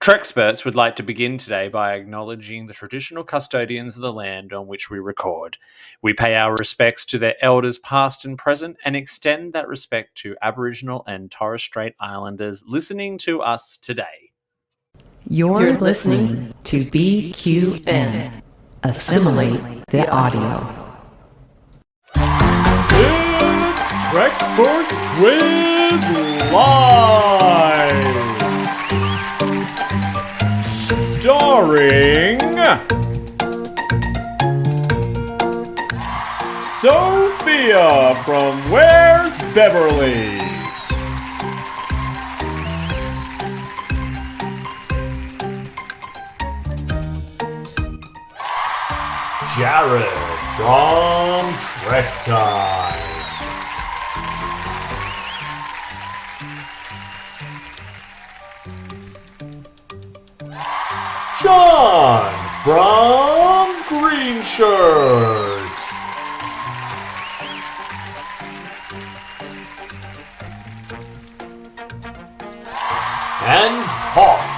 Treksperts would like to begin today by acknowledging the traditional custodians of the land on which we record. We pay our respects to their elders past and present and extend that respect to Aboriginal and Torres Strait Islanders listening to us today. You're listening to BQN. Assimilate the audio. It's Treksperts Quiz Live! Starring Sophia from Where's Beverly? Jared from Trek Time. John from Green Shirt. And Hawk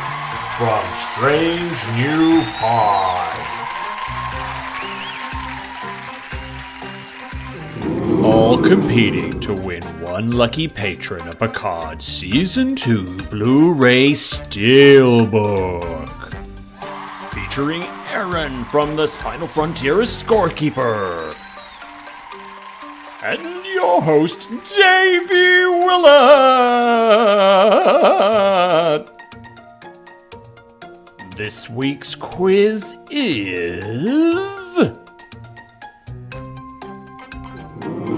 from Strange New Pie. All competing to win one lucky patron of Picard Season 2 Blu-ray Steelbook. Featuring Aaron from the Spinal Frontier as scorekeeper. And your host, Davey Willett. This week's quiz is...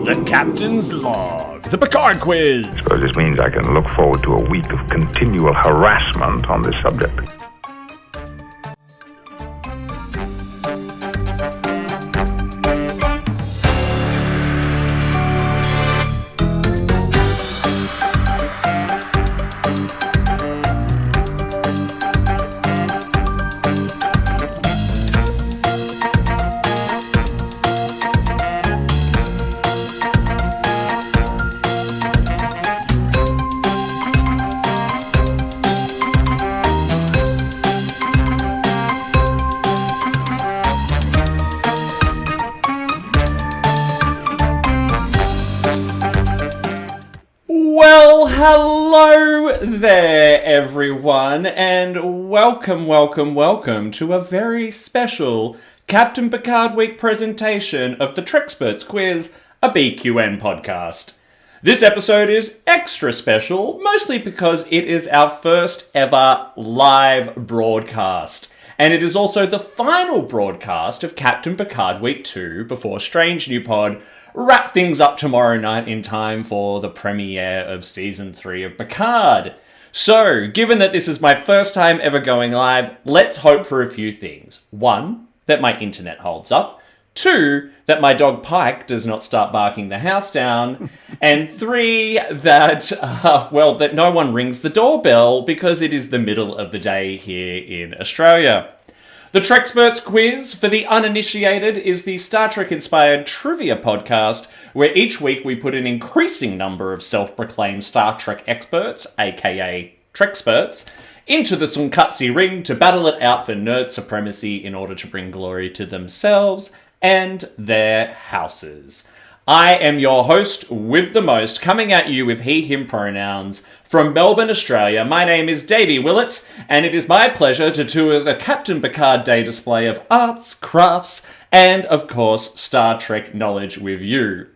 The Captain's Log, the Picard Quiz. So this means I can look forward to a week of continual harassment on this subject. Hello there, everyone, and welcome to a very special Captain Picard Week presentation of the Treksperts quiz, a BQN podcast. This episode is extra special, mostly because it is our first ever live broadcast. And it is also the final broadcast of Captain Picard Week 2 before Strange New Pod wrap things up tomorrow night in time for the premiere of Season 3 of Picard. So, given that this is my first time ever going live, let's hope for a few things. 1, that my internet holds up. 2, that my dog Pike does not start barking the house down. And 3, that, that no one rings the doorbell because it is the middle of the day here in Australia. The Treksperts quiz, for the uninitiated, is the Star Trek-inspired trivia podcast where each week we put an increasing number of self-proclaimed Star Trek experts, aka Treksperts, into the Sunkatsi ring to battle it out for nerd supremacy in order to bring glory to themselves and their houses. I am your host with the most, coming at you with he, him pronouns from Melbourne, Australia. My name is Davey Willett, and it is my pleasure to tour the Captain Picard Day display of arts, crafts, and, of course, Star Trek knowledge with you.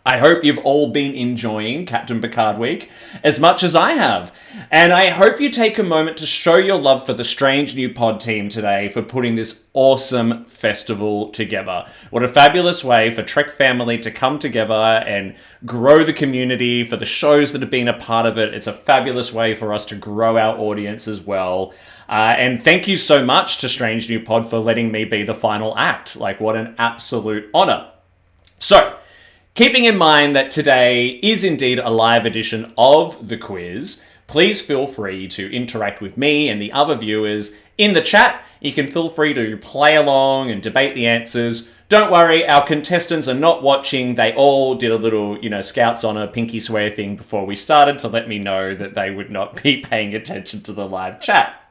I hope you've all been enjoying Captain Picard Week as much as I have. And I hope you take a moment to show your love for the Strange New Pod team today for putting this awesome festival together. What a fabulous way for Trek family to come together and grow the community, for the shows that have been a part of it. It's a fabulous way for us to grow our audience as well. And thank you so much to Strange New Pod for letting me be the final act. Like, what an absolute honor. So, keeping in mind that today is indeed a live edition of the quiz, please feel free to interact with me and the other viewers in the chat. You can feel free to play along and debate the answers. Don't worry, our contestants are not watching. They all did a little, Scouts Honor pinky swear thing before we started to let me know that they would not be paying attention to the live chat.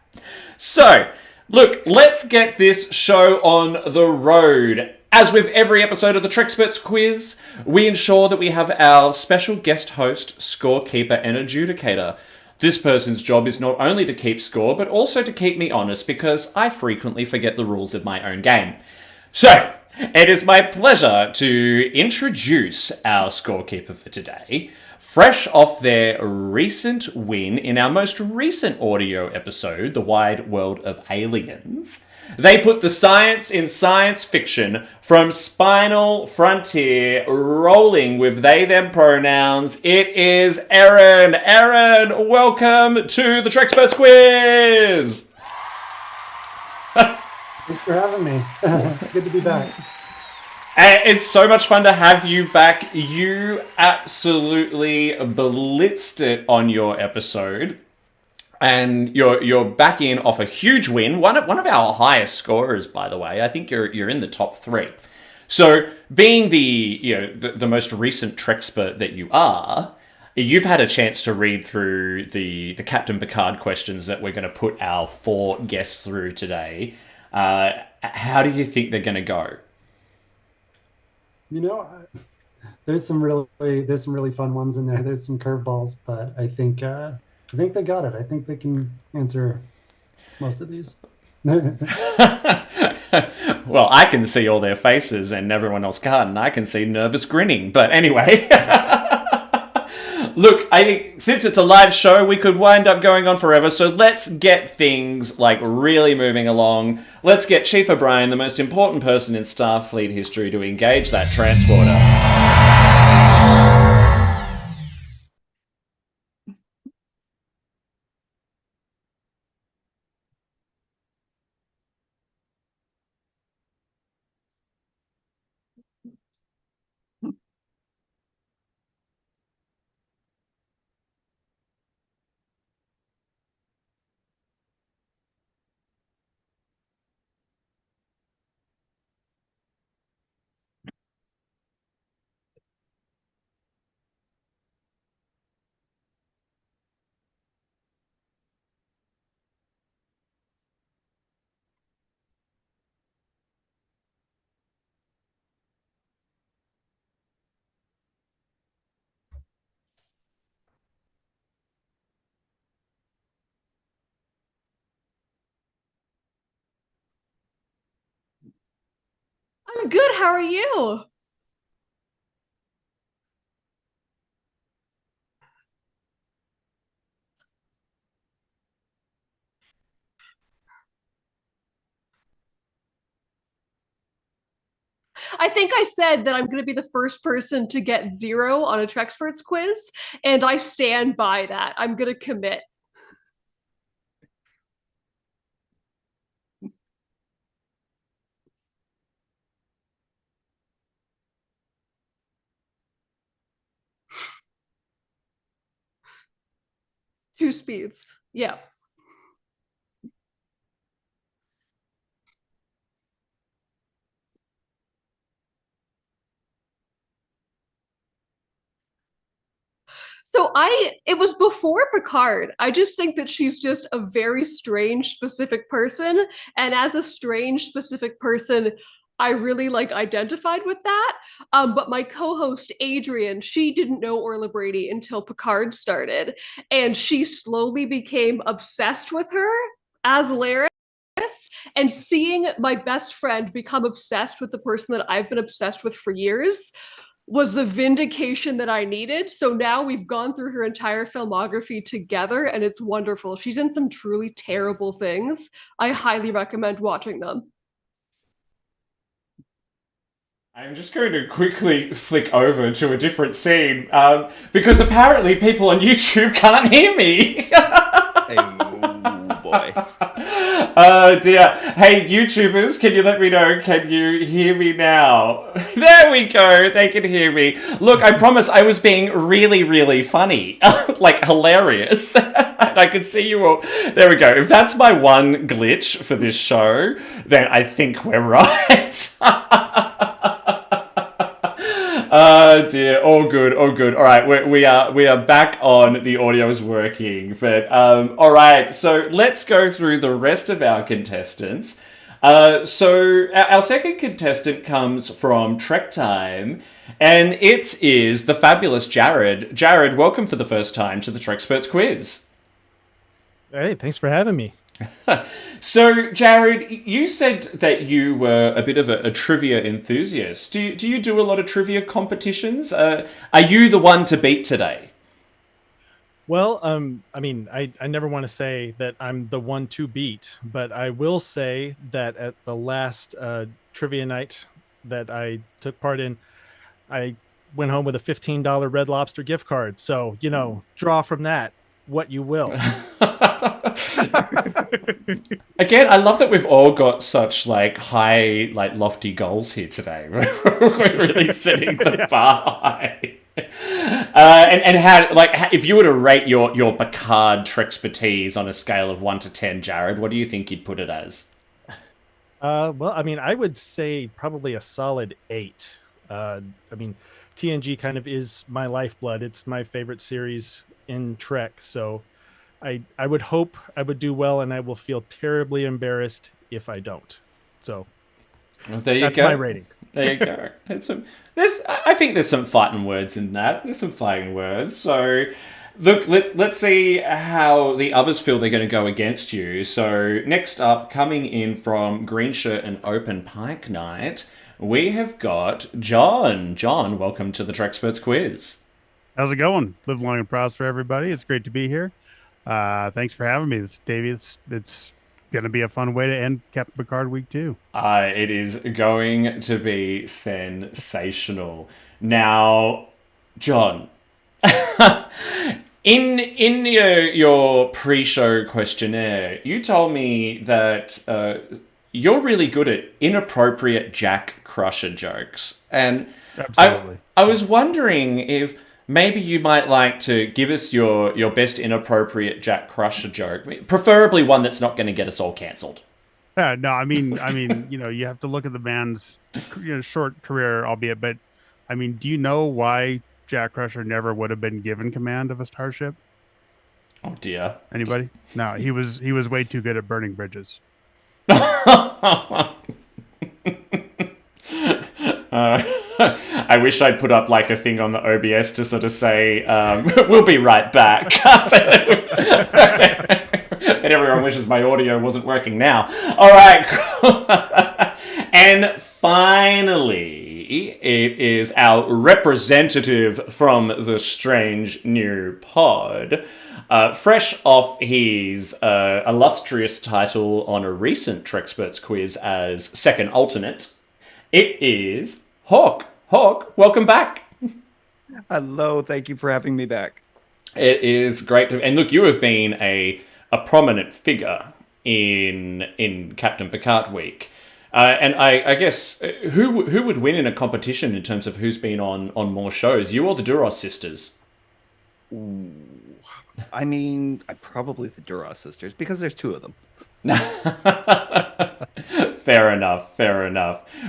So, look, let's get this show on the road. As with every episode of the Treksperts quiz, we ensure that we have our special guest host, scorekeeper, and adjudicator. This person's job is not only to keep score, but also to keep me honest, because I frequently forget the rules of my own game. So, it is my pleasure to introduce our scorekeeper for today. Fresh off their recent win in our most recent audio episode, The Wide World of Aliens, they put the science in science fiction from Spinal Frontier rolling with they, them pronouns. It is Erin. Erin, welcome to the Treksperts quiz! Thanks for having me. It's good to be back. And it's so much fun to have you back. You absolutely blitzed it on your episode. And you're back in off a huge win, one of our highest scorers, by the way. I think you're in the top 3. So, being the most recent Trekspert that you are, you've had a chance to read through the Captain Picard questions that we're going to put our 4 guests through today. How do you think they're going to go? There's some really fun ones in there. There's some curveballs, but I think they got it. I think they can answer most of these. Well, I can see all their faces and everyone else can't, and I can see nervous grinning. But anyway, look, I think since it's a live show, we could wind up going on forever. So let's get things really moving along. Let's get Chief O'Brien, the most important person in Starfleet history, to engage that transporter. I'm good. How are you? I think I said that I'm going to be the first person to get 0 on a Treksperts quiz, and I stand by that. I'm going to commit. Two speeds. Yeah. So it was before Picard. I just think that she's just a very strange, specific person. And as a strange, specific person, I really identified with that. But my co-host Adrian, she didn't know Orla Brady until Picard started, and she slowly became obsessed with her as Laris. And seeing my best friend become obsessed with the person that I've been obsessed with for years was the vindication that I needed. So now we've gone through her entire filmography together, and it's wonderful. She's in some truly terrible things. I highly recommend watching them. I'm just going to quickly flick over to a different scene because apparently people on YouTube can't hear me. Oh boy. Oh dear. Hey YouTubers, can you let me know? Can you hear me now? There we go. They can hear me. Look, I promise I was being really, really funny. Hilarious. And I could see you all. There we go. If that's my one glitch for this show, then I think we're right. Oh dear, all good. All right, we are back on. The audio is working, but all right. So let's go through the rest of our contestants. So our second contestant comes from Trek Time, and it is the fabulous Jared. Jared, welcome for the first time to the Treksperts quiz. Hey, thanks for having me. So, Jared, you said that you were a bit of a trivia enthusiast. Do you do a lot of trivia competitions? Are you the one to beat today? Well, I mean, I never want to say that I'm the one to beat, but I will say that at the last trivia night that I took part in, I went home with a $15 Red Lobster gift card. So, draw from that what you will. Again, I love that we've all got such high, lofty goals here today. We're really setting the bar high. And how, if you were to rate your Picard Trekspertise on a scale of 1 to 10, Jared, what do you think you'd put it as? Well, I mean, I would say probably a solid 8. I mean, TNG kind of is my lifeblood. It's my favorite series in Trek, so I would hope I would do well, and I will feel terribly embarrassed if I don't. So there you that's go. my rating. There you go. I think there's some fighting words in that. There's some fighting words. So look, let's see how the others feel they're going to go against you. So next up, coming in from Green Shirt and Open Pike Night, we have got John. John, welcome to the Treksperts quiz. How's it going? Live long and prosper, everybody. It's great to be here. Thanks for having me. This is Davey. It's going to be a fun way to end Captain Picard Week 2. It is going to be sensational. Now, John, in your pre-show questionnaire, you told me that you're really good at inappropriate Jack Crusher jokes. And Absolutely. I was wondering if maybe you might like to give us your best inappropriate Jack Crusher joke, preferably one that's not going to get us all cancelled. No, I mean, you have to look at the man's short career, albeit. But I mean, do you know why Jack Crusher never would have been given command of a starship? Oh dear. Anybody? No, he was way too good at burning bridges. I wish I'd put up a thing on the OBS to sort of say, we'll be right back. And everyone wishes my audio wasn't working now. All right. And finally, it is our representative from the strange new pod, fresh off his illustrious title on a recent Treksperts quiz as second alternate. It is Hawk. Hawk, welcome back. Hello, thank you for having me back. It is great to, and look, you have been a prominent figure in Captain Picard Week. And I guess who would win in a competition in terms of who's been on more shows, you or the Duras sisters? Ooh. I mean, probably the Duras sisters, because there's two of them. Fair enough.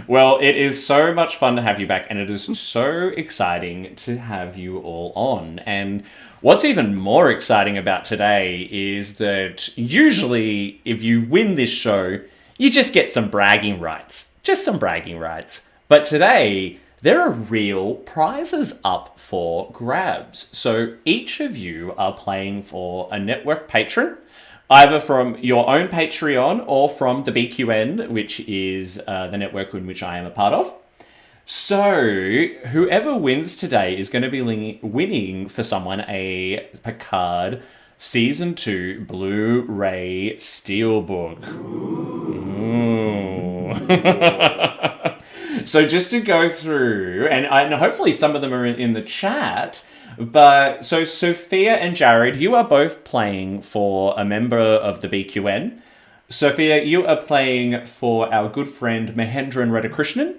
Well, it is so much fun to have you back, and it is so exciting to have you all on. And what's even more exciting about today is that usually if you win this show, you just get some bragging rights. Just some bragging rights. But today, there are real prizes up for grabs. So each of you are playing for a network patron, either from your own Patreon or from the BQN, which is the network in which I am a part of. So whoever wins today is going to be winning for someone a Picard Season 2 Blu-ray Steelbook. Ooh. So just to go through, and hopefully some of them are in the chat, but so Sophia and Jared, you are both playing for a member of the BQN. Sophia, you are playing for our good friend Mahendran Radhakrishnan.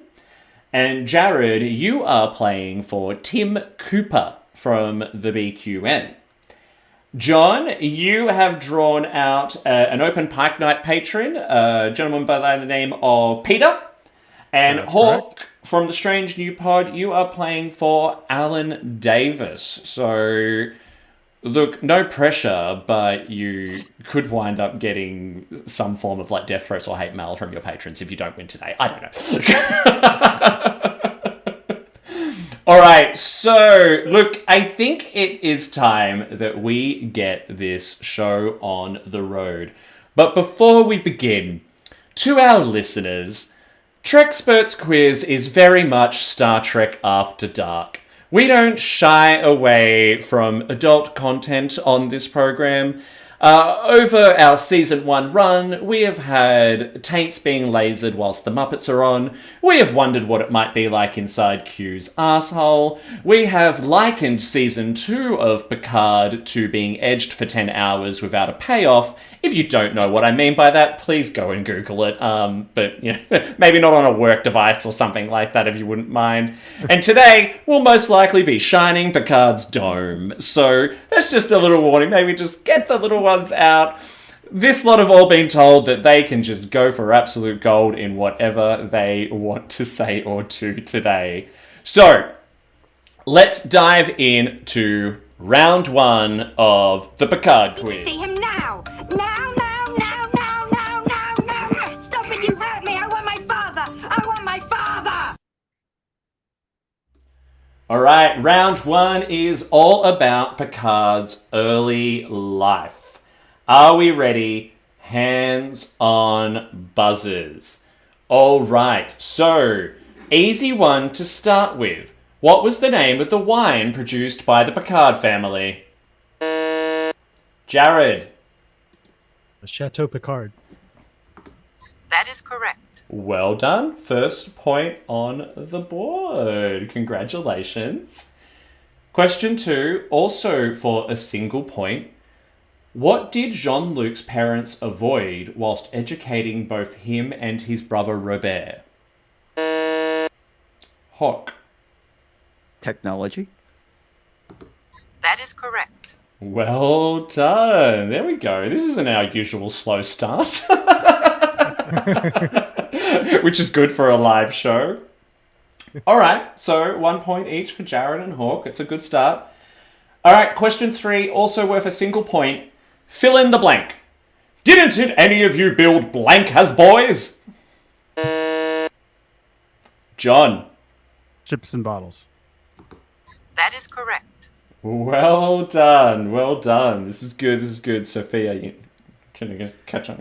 And Jared, you are playing for Tim Cooper from the BQN. John, you have drawn out an open Pike Night patron, a gentleman by the name of Peter. And That's Hawk, correct. from the Strange New Pod, you are playing for Alan Davis. So, look, no pressure, but you could wind up getting some form of death threats or hate mail from your patrons if you don't win today. I don't know. All right, so look, I think it is time that we get this show on the road. But before we begin, to our listeners, Treksperts Quiz is very much Star Trek After Dark. We don't shy away from adult content on this program. Over our Season 1 run, we have had taints being lasered whilst the Muppets are on. We have wondered what it might be like inside Q's asshole. We have likened Season 2 of Picard to being edged for 10 hours without a payoff. If you don't know what I mean by that, please go and Google it. But maybe not on a work device or something like that, if you wouldn't mind. And today, we'll most likely be shining Picard's dome. So that's just a little warning. Maybe just get the little ones out. This lot have all been told that they can just go for absolute gold in whatever they want to say or do today. So let's dive into round 1 of the Picard quiz. See him now! Now! Stop it, you hurt me! I want my father! All right, round 1 is all about Picard's early life. Are we ready? Hands on buzzers. All right, so easy one to start with. What was the name of the wine produced by the Picard family? Jared. Chateau Picard. That is correct. Well done. First point on the board. Congratulations. Question 2, also for a single point. What did Jean-Luc's parents avoid whilst educating both him and his brother Robert? Hawk. Technology? That is correct. Well done. There we go. This isn't our usual slow start. Which is good for a live show. All right, so 1 point each for Jared and Hawk. It's a good start. All right, question 3, also worth a single point. Fill in the blank. Didn't any of you build blank as boys? John. Chips and bottles. That is correct. Well done. Well done. This is good. Sophia, you can catch up.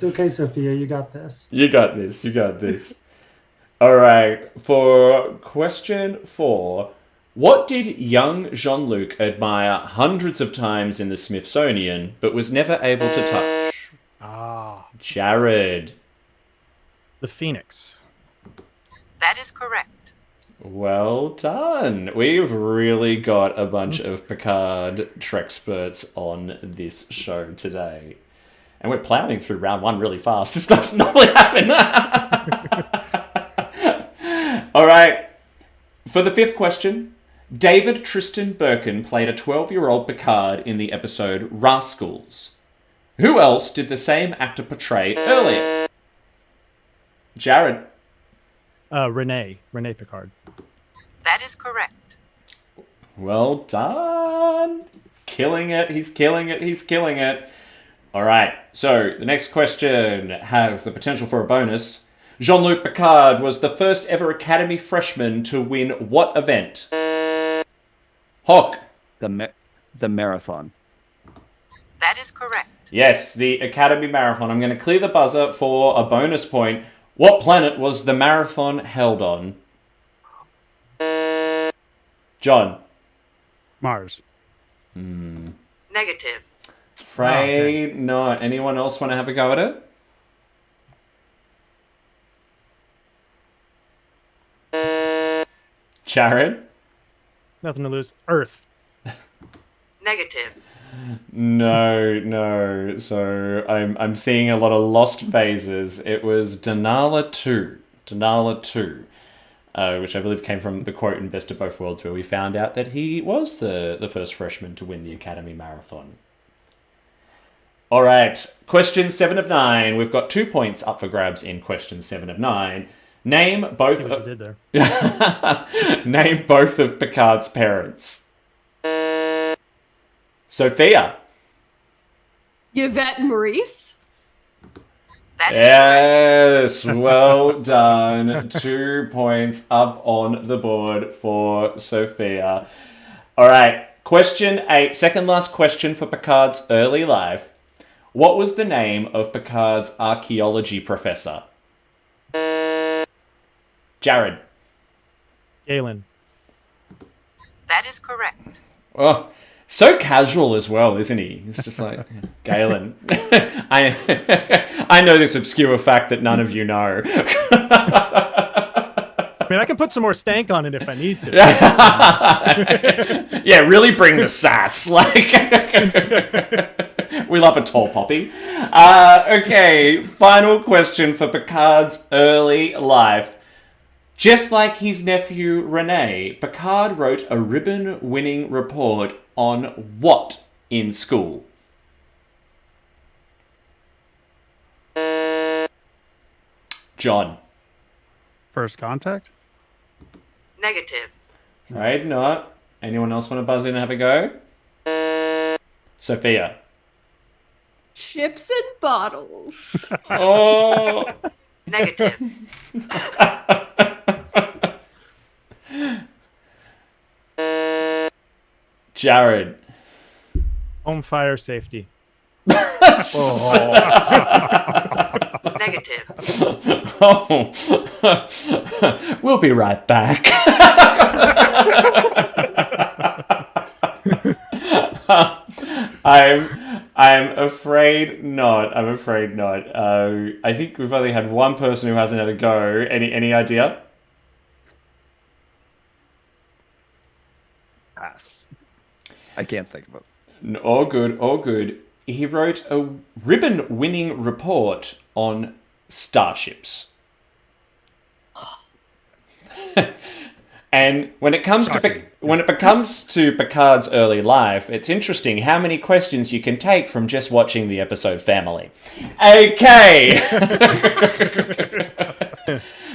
To okay, Sophia. You got this. You got this. You got this. All right. For question 4, what did young Jean-Luc admire hundreds of times in the Smithsonian, but was never able to touch? Jared. The Phoenix. That is correct. Well done. We've really got a bunch of Picard Treksperts on this show today. And we're plowing through round 1 really fast. This doesn't normally happen. All right. For the 5th question, David Tristan Birkin played a 12-year-old Picard in the episode Rascals. Who else did the same actor portray earlier? Jared. Renee Picard. That is correct. Well done. Killing it. He's killing it. He's killing it. All right. So the next question has the potential for a bonus. Jean-Luc Picard was the first ever Academy freshman to win what event? Hawk. The marathon. That is correct. Yes, the Academy Marathon. I'm going to clear the buzzer for a bonus point. What planet was the marathon held on? John. Mars. Negative. Afraid not. Anyone else want to have a go at it? Jared? Nothing to lose. Earth. Negative. No. So I'm seeing a lot of lost phases. It was Denala 2. Which I believe came from the quote in Best of Both Worlds, where we found out that he was the first freshman to win the Academy Marathon. All right, question 7 of 9. We've got 2 points up for grabs in question 7 of 9. Name both. See what you did there. Name both of Picard's parents. Sophia. Yvette and Maurice. Yes, well done. 2 points up on the board for Sophia. All right, question 8, second last question for Picard's early life. What was the name of Picard's archaeology professor? Jared. Galen. That is correct. Oh, so casual as well, isn't he? He's just like, Galen. I know this obscure fact that none of you know. I mean, I can put some more stank on it if I need to. Yeah, really bring the sass. Like, we love a tall poppy. Okay, final question for Picard's early life. Just like his nephew Rene, Picard wrote a ribbon-winning report on what in school? John. First Contact? Negative. Right, not. Anyone else want to buzz in and have a go? Sophia. Chips and bottles. Oh. Negative. Jared. Home fire safety. Negative. Oh. We'll be right back. I'm afraid not. I think we've only had one person who hasn't had a go. Any idea? Pass. I can't think of it. All good. He wrote a ribbon-winning report on starships. And when it comes to Picard's early life, it's interesting how many questions you can take from just watching the episode Family. Okay.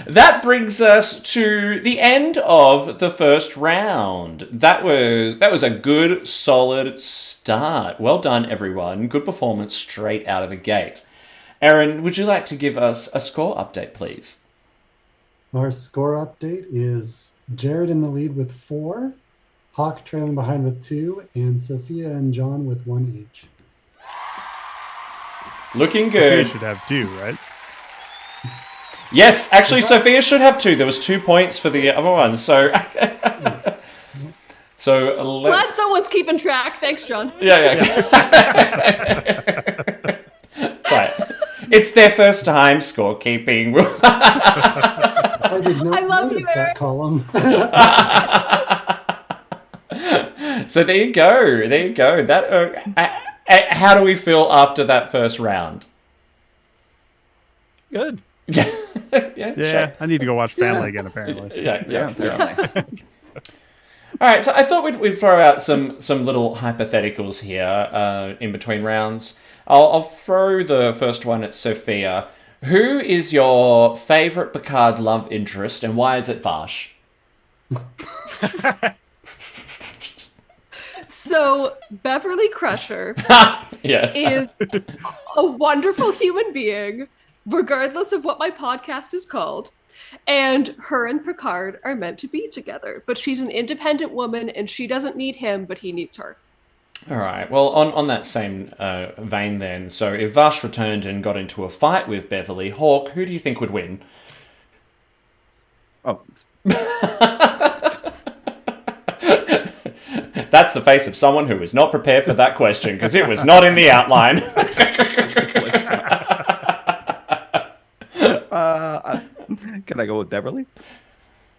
That brings us to the end of the first round. That was a good, solid start. Well done, everyone. Good performance straight out of the gate. Aaron, would you like to give us a score update, please? Our score update is Jared in the lead with 4, Hawk trailing behind with 2, and Sophia and John with 1 each. Looking Sophia good. should have 2, right? Yes, actually, Sophia should have 2. There was 2 points for the other one, so... So Glad let's... someone's keeping track. Thanks, John. Yeah. Right. It's their first time scorekeeping. I did not love notice you, that Eric. column. So there you go. That. How do we feel after that first round? Good. Yeah. I need to go watch Family again, apparently. Yeah. Apparently. All right, so I thought we'd throw out some little hypotheticals here in between rounds. I'll throw the first one at Sophia. Who is your favourite Picard love interest, and why is it Vash? So Beverly Crusher Yes. is a wonderful human being, regardless of what my podcast is called. And her and Picard are meant to be together. But she's an independent woman, and she doesn't need him, but he needs her. All right. Well, on that same vein then, so if Vash returned and got into a fight with Beverly, Hawk, who do you think would win? Oh, That's the face of someone who was not prepared for that question, because it was not in the outline. can I go with Beverly?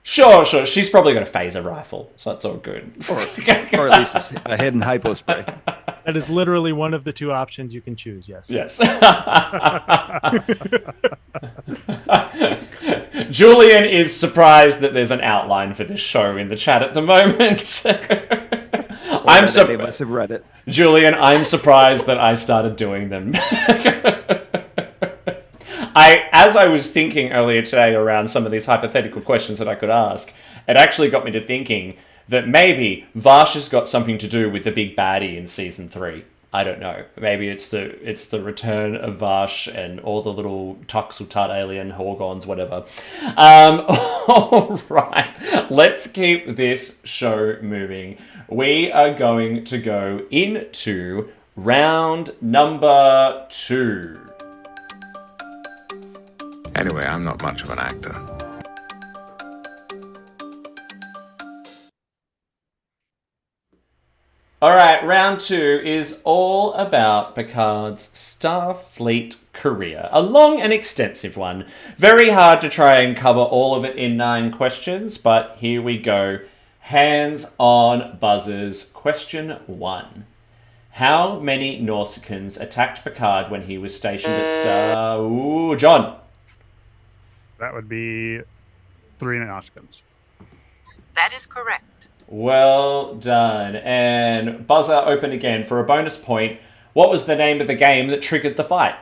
Sure. She's probably got a phaser rifle, so that's all good. Or at least a hidden hypo spray. That is literally one of the 2 options you can choose, yes. Yes. Julian is surprised that there's an outline for this show in the chat at the moment. They must have read it. Julian, I'm surprised that I started doing them. As I was thinking earlier today around some of these hypothetical questions that I could ask, it actually got me to thinking that maybe Vash has got something to do with the big baddie in season 3. I don't know. Maybe it's the return of Vash and all the little Tuxel-Tut alien Horgons, whatever. All right, let's keep this show moving. We are going to go into round number 2. Anyway, I'm not much of an actor. All right, round 2 is all about Picard's Starfleet career. A long and extensive one. Very hard to try and cover all of it in 9 questions, but here we go. Hands on buzzers. Question 1. How many Nausicaans attacked Picard when he was stationed at Star... Ooh, John. That would be 3 Nausicaans. That is correct. Well done. And buzzer open again for a bonus point. What was the name of the game that triggered the fight?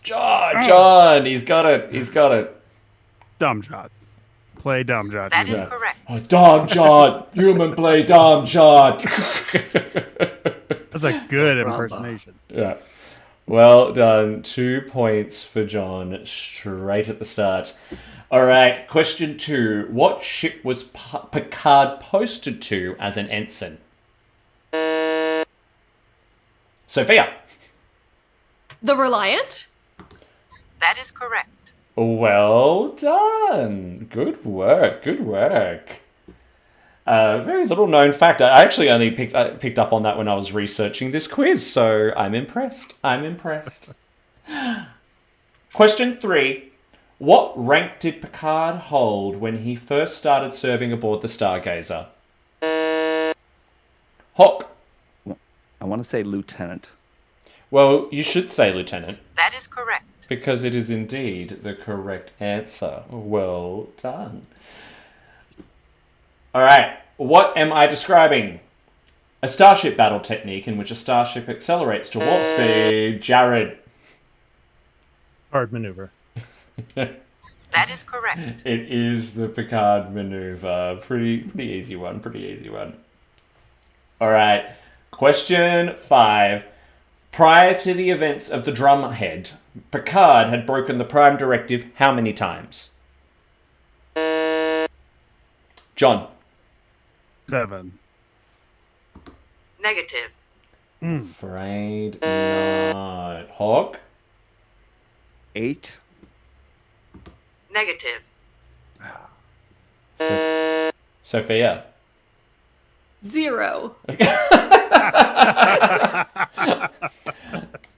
John, he's got it. Dumb Jot. Play Dumb Jot. That is correct. Oh, Dumb Jot. Human play Dumb Jot. That's a good impersonation. Yeah. Well done. 2 points for John straight at the start. All right, question 2. What ship was Picard posted to as an ensign? Sophia. The Reliant? That is correct. Well done. Good work. Very little known fact. I actually only picked up on that when I was researching this quiz, so I'm impressed. Question 3. What rank did Picard hold when he first started serving aboard the Stargazer? Hawk. I want to say lieutenant. Well, you should say lieutenant. That is correct. Because it is indeed the correct answer. Well done. All right. What am I describing? A starship battle technique in which a starship accelerates to warp speed. Jared. Hard maneuver. That is correct. It is the Picard maneuver. Pretty easy one. All right. Question 5. Prior to the events of the Drumhead, Picard had broken the Prime Directive how many times? John. 7. Negative. Afraid not. Hawk? 8. Negative. Sophia? 0.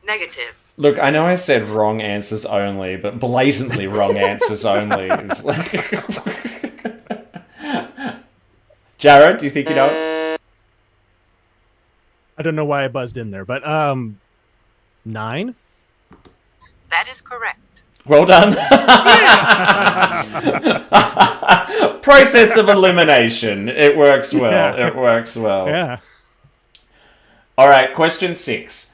Negative. Look, I know I said wrong answers only, but blatantly wrong answers only. It's like... Jared, do you think you know it? I don't know why I buzzed in there, but 9. That is correct. Well done. Process of elimination. It works well. Yeah. It works well. Yeah. All right, question 6.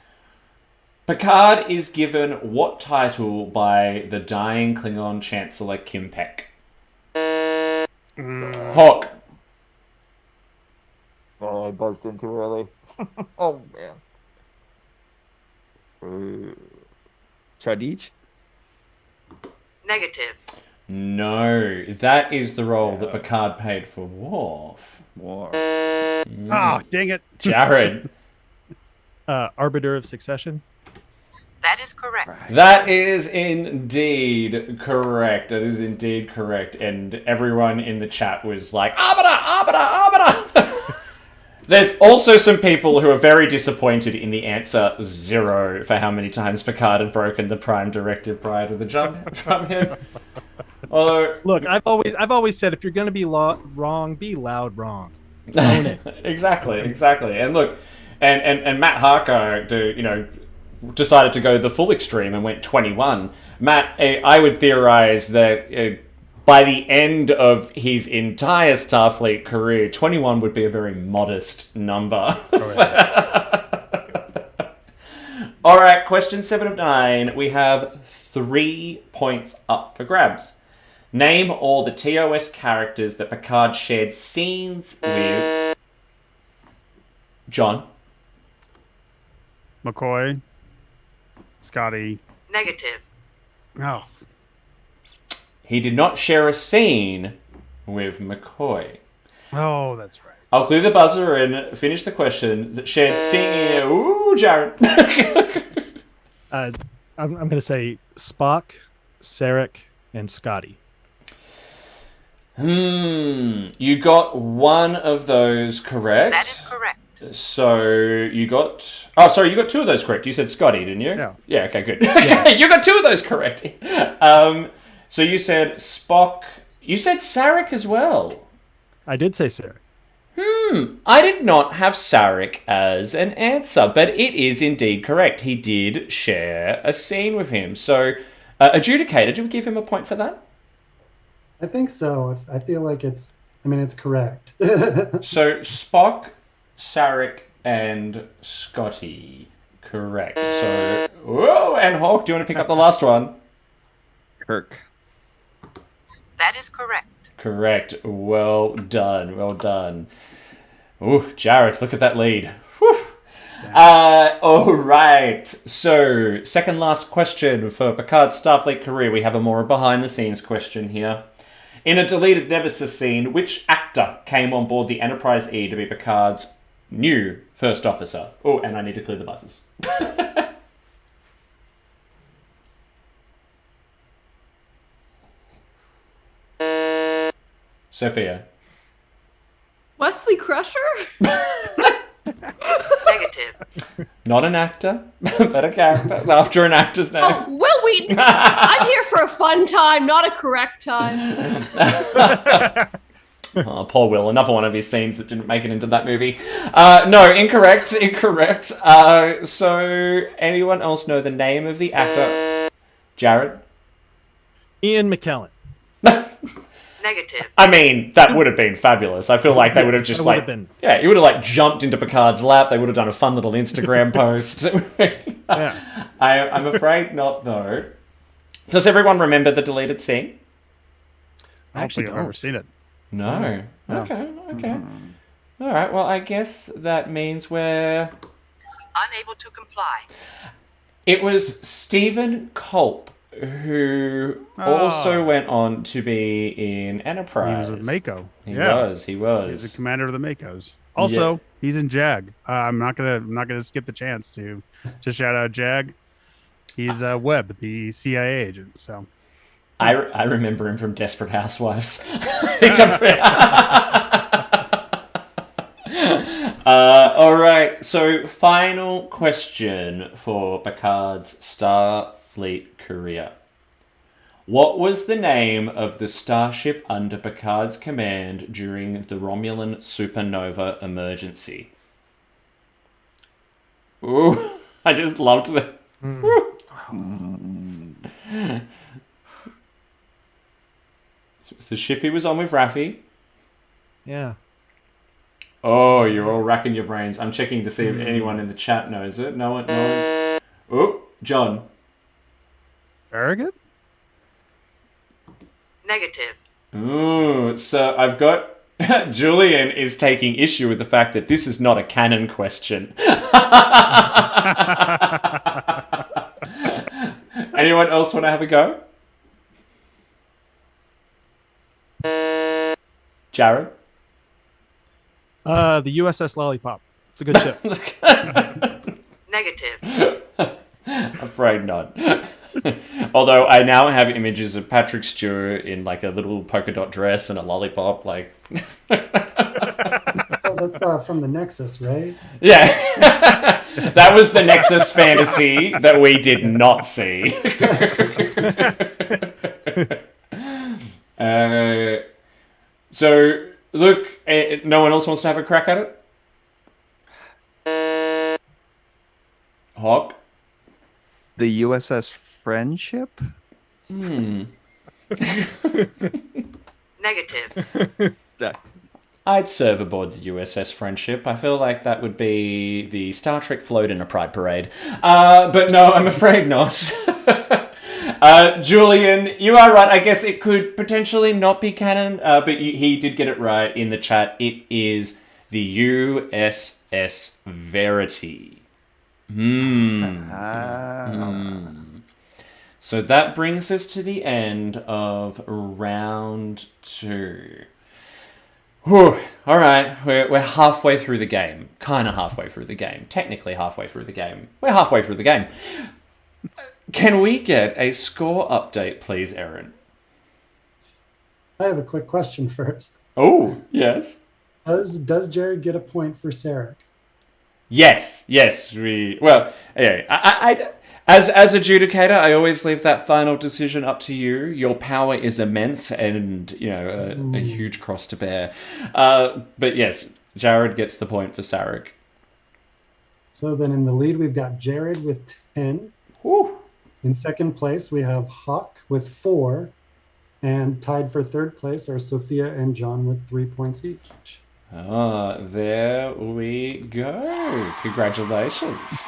Picard is given what title by the dying Klingon Chancellor Kim Peck? Hawk. Oh, I buzzed in too early. Oh, man. Chadich? Negative. No, that is the role that Picard paid for Worf. Oh, dang it. Jared. Arbiter of Succession. That is correct. That is indeed correct. That is indeed correct. And everyone in the chat was like, Arbiter, Arbiter, Arbiter! There's also some people who are very disappointed in the answer 0 for how many times Picard had broken the Prime Directive prior to the jump from him. Although, look, I've always said if you're going to be wrong, be loud wrong. Own it. Exactly. And look, and Matt Harker, decided to go the full extreme and went 21. Matt, I would theorize that by the end of his entire Starfleet career, 21 would be a very modest number. All right, question 7 of 9. We have 3 points up for grabs. Name all the TOS characters that Picard shared scenes with. John. McCoy. Scotty. Negative. Oh. He did not share a scene with McCoy. Oh, that's right. I'll clear the buzzer and finish the question. That shared scene. Ooh, Jared. I'm going to say Spock, Sarek, and Scotty. You got one of those correct. That is correct. So you got... Oh, sorry, you got 2 of those correct. You said Scotty, didn't you? Yeah. Yeah, okay, good. You got 2 of those correct. So you said Spock... You said Sarek as well. I did say Sarek. I did not have Sarek as an answer, but it is indeed correct. He did share a scene with him. So, adjudicator, do we give him a point for that? I think so. I feel like it's correct. So, Spock, Sarek, and Scotty. Correct. So, whoa, and Hawk, do you want to pick up the last one? Kirk. That is correct. Correct. Well done. Well done. Ooh, Jared, look at that lead. Whew. All right. So, second last question for Picard's Starfleet career. We have a more behind-the-scenes question here. In a deleted Nemesis scene, which actor came on board the Enterprise E to be Picard's new first officer? Oh, and I need to clear the buzzers. Sophia. Wesley Crusher? Negative. Not an actor, but a character. After an actor's name. Oh, Will Wheaton. I'm here for a fun time, not a correct time. Oh, poor Will. Another one of his scenes that didn't make it into that movie. No, incorrect. So, anyone else know the name of the actor? Jared? Ian McKellen. Negative. I mean, that would have been fabulous. I feel like they would have just yeah, he would have like jumped into Picard's lap. They would have done a fun little Instagram post. Yeah. I'm afraid not, though. Does everyone remember the deleted scene? I don't think I've ever seen it. No. No. Okay. All right. Well, I guess that means we're Unable to comply. It was Stephen Culp who also went on to be in Enterprise. He was a Mako. He was. He's the commander of the Makos. Also, he's in Jag. I'm not gonna skip the chance to shout out Jag. He's Webb, the CIA agent. So I remember him from Desperate Housewives. All right. So, final question for Picard's Starfleet career. What was the name of the starship under Picard's command during the Romulan supernova emergency? Ooh, I just loved that. It's the ship he was on with Raffi. Yeah. Oh, you're all racking your brains. I'm checking to see if anyone in the chat knows it. No one. Oh, John. Farragut? Negative. Ooh, so I've got Julian is taking issue with the fact that this is not a canon question. Anyone else want to have a go? Jared? The USS Lollipop. It's a good ship. Negative. Afraid not. Although I now have images of Patrick Stewart in like a little polka dot dress and a lollipop, like. Oh, that's from the Nexus, right? Yeah, that was the Nexus fantasy that we did not see. So, look, no one else wants to have a crack at it? Hawk? The USS Friendship? Negative. I'd serve aboard the USS Friendship. I feel like that would be the Star Trek float in a pride parade. But no, I'm afraid not. Julian, you are right. I guess it could potentially not be canon, but he did get it right in the chat. It is the USS Verity. So that brings us to the end of round 2. Whew. All right, we're halfway through the game. Kind of halfway through the game. Technically halfway through the game. We're halfway through the game. Can we get a score update, please, Erin? I have a quick question first. Oh, yes. Does Jared get a point for Sarek? Yes. Well, yeah. I as adjudicator, I always leave that final decision up to you. Your power is immense, and a huge cross to bear. But yes, Jared gets the point for Sarek. So then, in the lead, we've got Jared with 10. Woo. In second place, we have Hawk with 4, and tied for third place are Sophia and John with 3 points each. There we go. Congratulations.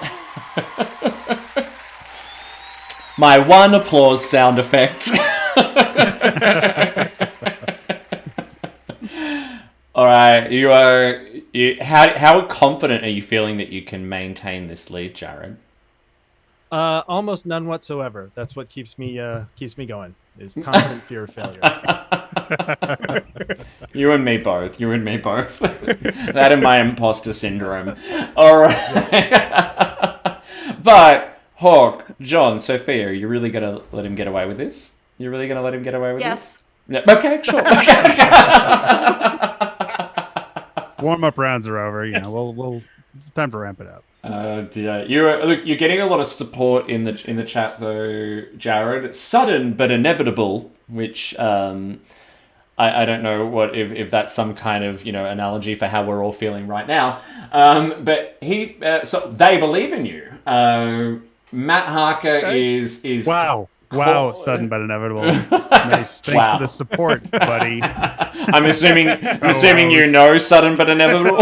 My one applause sound effect. All right, how confident are you feeling that you can maintain this lead, Jared? Almost none whatsoever. That's what keeps me going. Is constant fear of failure. You and me both. That and my imposter syndrome. All right. But Hawk, John, Sophia, are you really gonna let him get away with this? You're really gonna let him get away with this? Yes. Yeah, okay, sure. Warm-up rounds are over. We'll. It's time to ramp it up. Dear. You're getting a lot of support in the chat though, Jared. Sudden but inevitable, which I don't know if that's some kind of analogy for how we're all feeling right now. But so they believe in you. Matt Harker is wow. Sudden but inevitable. Nice. Thanks for the support, buddy. I'm assuming you know sudden but inevitable.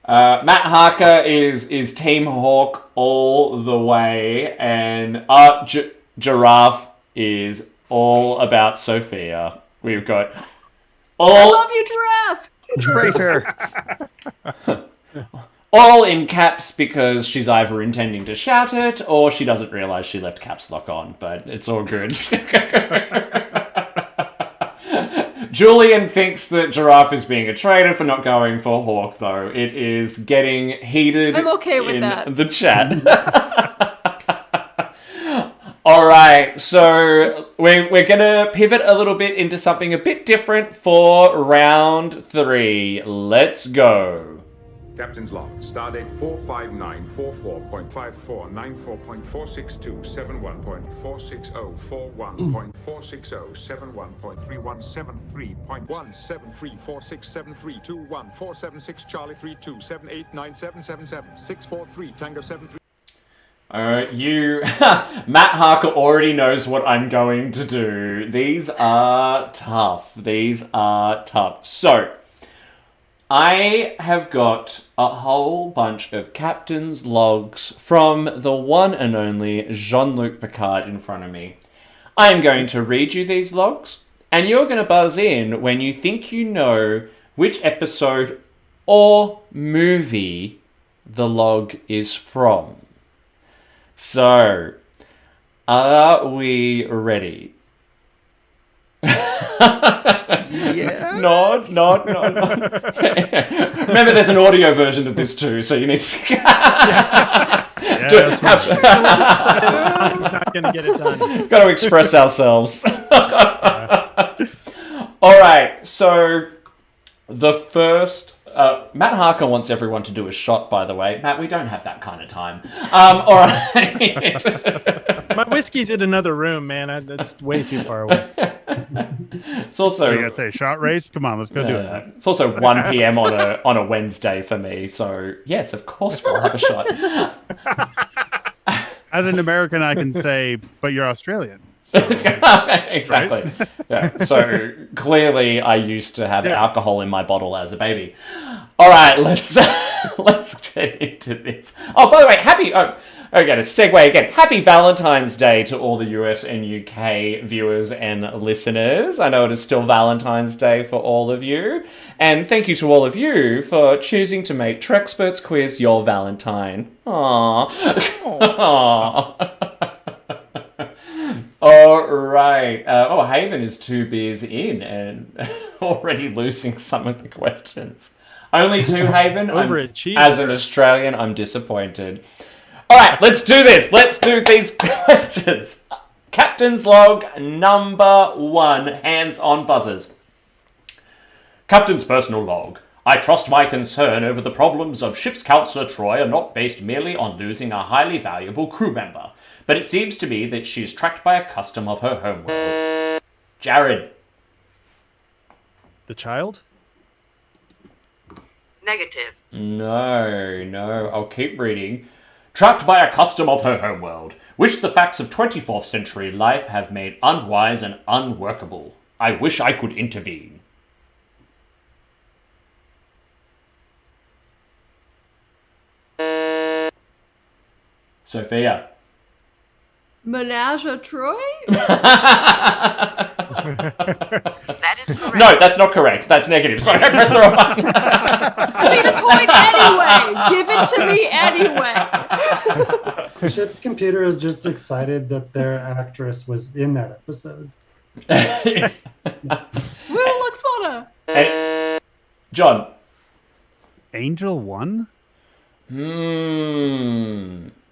Matt Harker is Team Hawk all the way, and Art Giraffe is all about Sophia. We've got I love you, Giraffe! Traitor. All in caps because she's either intending to shout it or she doesn't realize she left caps lock on, but it's all good. Julian thinks that Giraffe is being a traitor for not going for Hawk, though. It is getting heated I'm okay with in that. the chat. All right, so we're going to pivot a little bit into something a bit different for round 3. Let's go. Captain's log. Stardate 459.4494.5494.46071.46071.3173473.17346732147 Charlie 32789777 Tango 73. Matt Harker already knows what I'm going to do. These are tough. So, I have got a whole bunch of captain's logs from the one and only Jean-Luc Picard in front of me. I am going to read you these logs, and you're going to buzz in when you think you know which episode or movie the log is from. So, are we ready? Yeah. Nod. Remember, there's an audio version of this too, so you need to. He's not going to get it done. Got to express ourselves. All right, so the first. Matt Harker wants everyone to do a shot, by the way. Matt, we don't have that kind of time. All right. My whiskey's in another room, man. That's way too far away. It's also. What are you gonna say, shot race? Come on, let's go do it. It's also 1 p.m. on a Wednesday for me, so yes, of course we'll have a shot. As an American, I can say, but you're Australian. So, exactly. Right? Yeah. So clearly, I used to have alcohol in my bottle as a baby. All right, let's get into this. Oh, by the way, to segue again. Happy Valentine's Day to all the US and UK viewers and listeners. I know it is still Valentine's Day for all of you, and thank you to all of you for choosing to make Treksperts quiz your Valentine. Aww. All right. Haven is 2 beers in and already losing some of the questions. Only 2, Haven. As an Australian, I'm disappointed. All right, let's do this. Let's do these questions. Captain's log number 1. Hands on buzzers. Captain's personal log. I trust my concern over the problems of ship's Counselor Troy are not based merely on losing a highly valuable crew member, but it seems to me that she is tracked by a custom of her homeworld. Jared. The child? Negative. No. I'll keep reading. Trapped by a custom of her homeworld, which the facts of 24th century life have made unwise and unworkable. I wish I could intervene. Sophia. Menage a Troy? That is correct. No, that's not correct. That's negative. Sorry, I pressed the wrong button. Give me the point anyway. Give it to me anyway. The ship's computer is just excited that their actress was in that episode. Yes. Woo, looks water. Hey, John. Angel 1?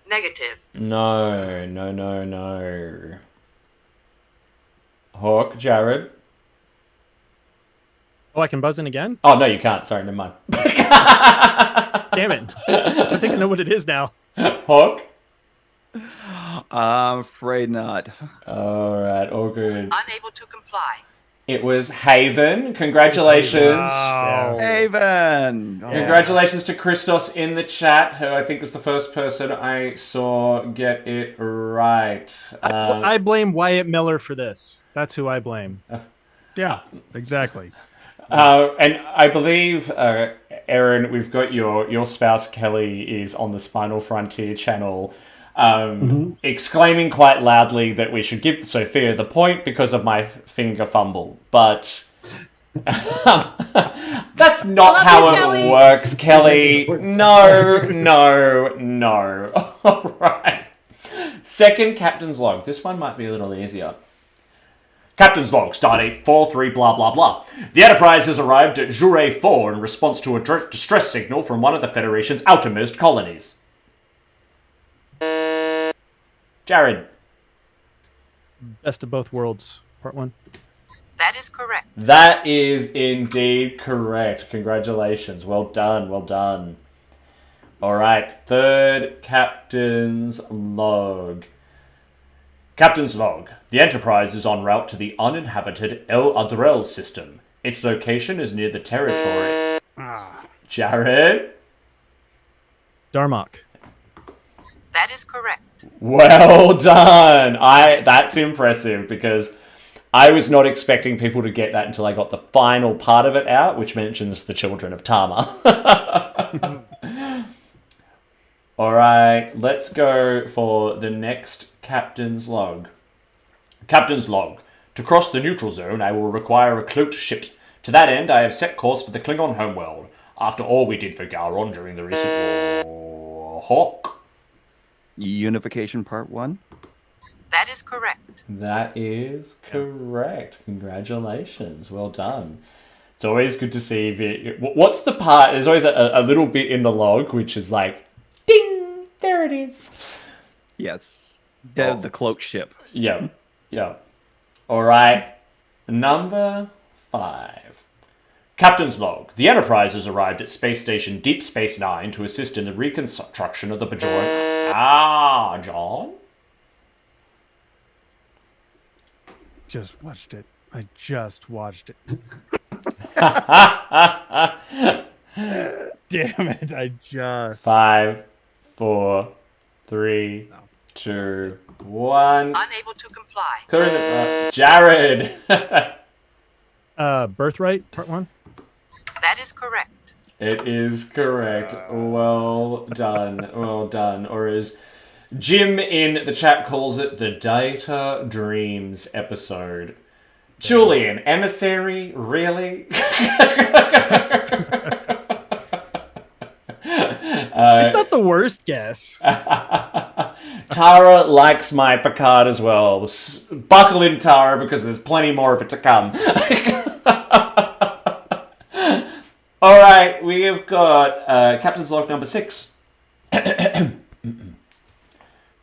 Negative. No. Hawk, Jared. Oh, I can buzz in again? Oh, no, you can't. Sorry, never mind. Damn it. I think I know what it is now. Hawk? I'm afraid not. All right, all good. Unable to comply. It was Haven. Congratulations. Wow. Haven! Oh. Congratulations to Christos in the chat, who I think was the first person I saw get it right. I blame Wyatt Miller for this. That's who I blame. Yeah, exactly. And I believe, Aaron, we've got your spouse Kelly is on the Spinal Frontier channel, exclaiming quite loudly that we should give Sophia the point because of my finger fumble. But that's not how it works, Kelly. No. All right. Second captain's log. This one might be a little easier. Captain's log, stardate 4-3 blah blah blah. The Enterprise has arrived at Jure 4 in response to a distress signal from one of the Federation's outermost colonies. Jared. Best of both worlds, part 1. That is correct. That is indeed correct. Congratulations. Well done, well done. All right, third Captain's log. Captain's log. The Enterprise is en route to the uninhabited El Adrel system. Its location is near the territory. Jared? Darmok. That is correct. Well done. That's impressive because I was not expecting people to get that until I got the final part of it out, which mentions the children of Tama. All right, let's go for the next Captain's log. Captain's log. To cross the neutral zone, I will require a cloaked ship. To that end, I have set course for the Klingon homeworld. After all we did for Gowron during the recent war. Hawk. Unification Part 1? That is correct. That is correct. Congratulations. Well done. It's always good to see what's the part? There's always a little bit in the log which is like, ding, there it is. Yes. The cloak ship. Yeah. Yeah. All right. Number 5. Captain's log. The Enterprise has arrived at Space Station Deep Space Nine to assist in the reconstruction of the Podern. John? Just watched it. I just watched it. Damn it! I just 5, 4, 3, 2, 1. Unable to comply. Clear the Jared. Birthright, part 1. That is correct. It is correct. Well done. Well done. Or as Jim in the chat calls it, the Data Dreams episode. Julian, emissary? Really? It's not the worst guess. Tara likes my Picard as well. Buckle in, Tara, because there's plenty more of it to come. All right, we have got Captain's log number 6.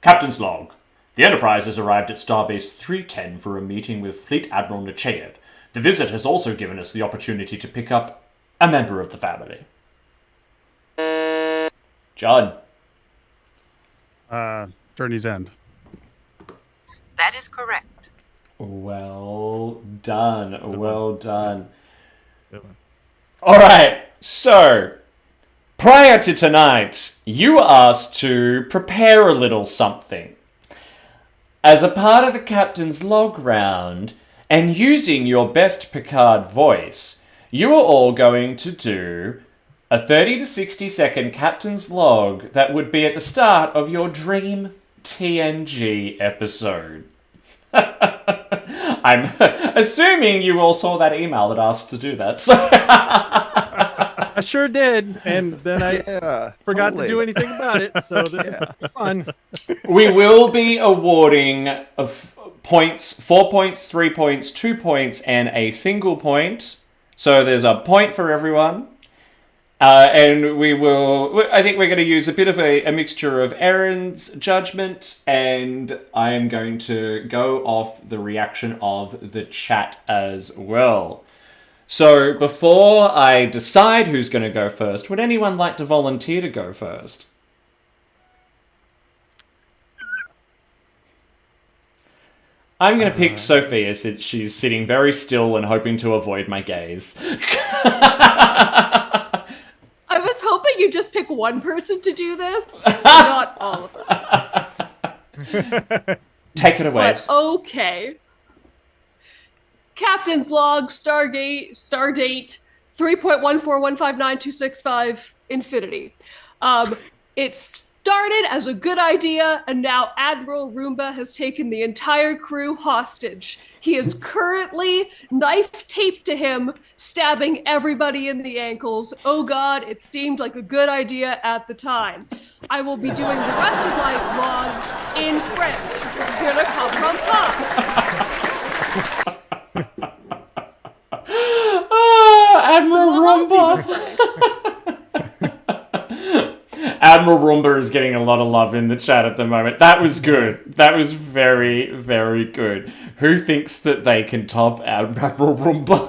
Captain's log. The Enterprise has arrived at Starbase 310 for a meeting with Fleet Admiral Nechayev. The visit has also given us the opportunity to pick up a member of the family. John. Journey's End. That is correct. Well done. Well done. All right. So, prior to tonight, you were asked to prepare a little something. As a part of the Captain's log round, and using your best Picard voice, you are all going to do a 30 to 60 second Captain's log that would be at the start of your dream TNG episode. I'm assuming you all saw that email that asked to do that. So I sure did, and then I forgot to do anything about it, so this is fun. We will be awarding points, 4 points, 3 points, 2 points, and a single point. So there's a point for everyone. And we will, I think we're going to use a bit of a mixture of Aaron's judgment, and I am going to go off the reaction of the chat as well. So before I decide who's going to go first, would anyone like to volunteer to go first? I'm going to pick Sophia since she's sitting very still and hoping to avoid my gaze. I was hoping you'd just pick one person to do this, not all of them. Take it away. But okay. Captain's log, Stardate 3.14159.265 infinity. It started as a good idea, and now Admiral Roomba has taken the entire crew hostage. He is currently knife taped to him, stabbing everybody in the ankles. Oh God, it seemed like a good idea at the time. I will be doing the rest of my vlog in French. Je ne comprends pas. Admiral Roomba is getting a lot of love in the chat at the moment. That was good. That was very, very good. Who thinks that they can top Admiral Roomba?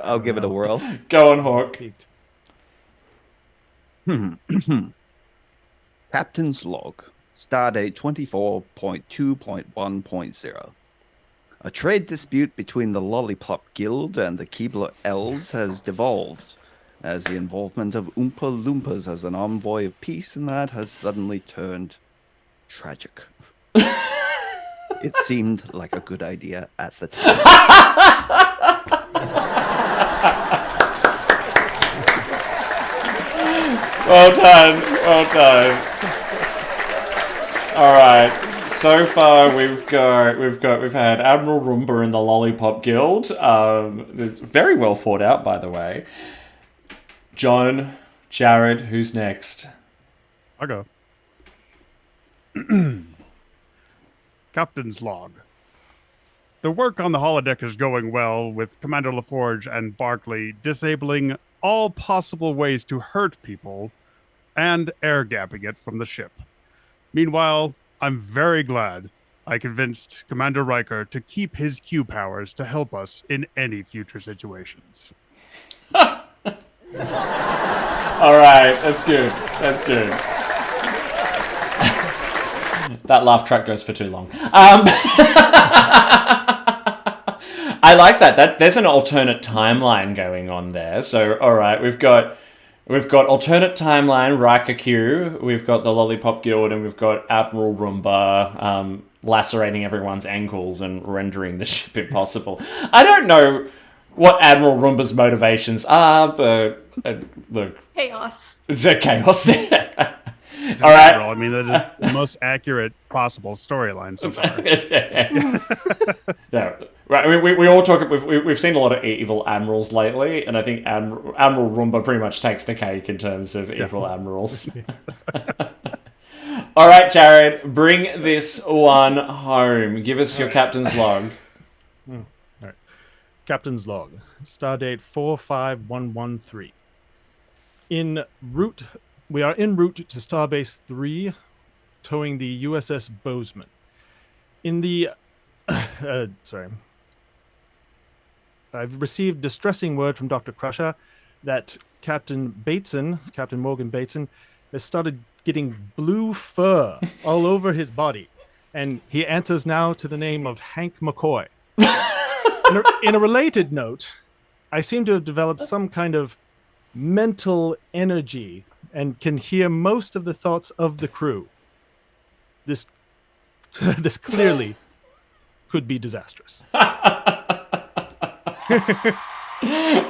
I'll give it a whirl. Go on, Hawk. Captain's log, stardate 24.2.1.0. A trade dispute between the Lollipop Guild and the Keebler Elves has devolved as the involvement of Oompa Loompas as an envoy of peace and that has suddenly turned tragic. It seemed like a good idea at the time. Well done. Well done. All right. So far, we've had Admiral Roomba and the Lollipop Guild. It's very well thought out, by the way. John, Jared, who's next? I'll go. Captain's log. The work on the holodeck is going well, with Commander LaForge and Barclay disabling all possible ways to hurt people and air gapping it from the ship. Meanwhile, I'm very glad I convinced Commander Riker to keep his Q powers to help us in any future situations. All right, that's good. That's good. That laugh track goes for too long. I like that. There's an alternate timeline going on there. So, all right, we've got alternate timeline, Riker Q. We've got the Lollipop Guild, and we've got Admiral Roomba lacerating everyone's ankles and rendering the ship impossible. I don't know what Admiral Roomba's motivations are, but look, Chaos. It's a chaos. It's all right. I mean, that is the most accurate possible storyline so far. Yeah, right. I mean, we all talk. We've seen a lot of evil admirals lately, and I think Admiral Roomba pretty much takes the cake in terms of evil admirals. All right, Jared, bring this one home. Give us your captain's log. All right, captain's log, stardate 45113. We are en route to Starbase 3, towing the USS Bozeman. In the... sorry. I've received distressing word from Dr. Crusher that Captain Morgan Bateson, has started getting blue fur all over his body, and he answers now to the name of Hank McCoy. In a related note, I seem to have developed some kind of mental energy and can hear most of the thoughts of the crew. This clearly could be disastrous.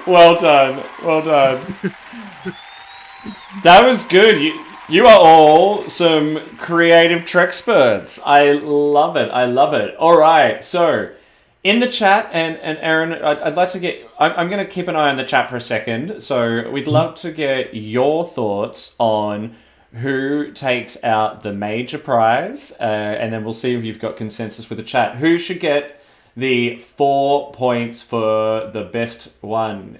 Well done. Well done. That was good. You are all some creative Treksperts. I love it. I love it. All right. So, in the chat, and Aaron, I'd like to get... I'm going to keep an eye on the chat for a second. So we'd love to get your thoughts on who takes out the major prize, and then we'll see if you've got consensus with the chat. Who should get the 4 points for the best one?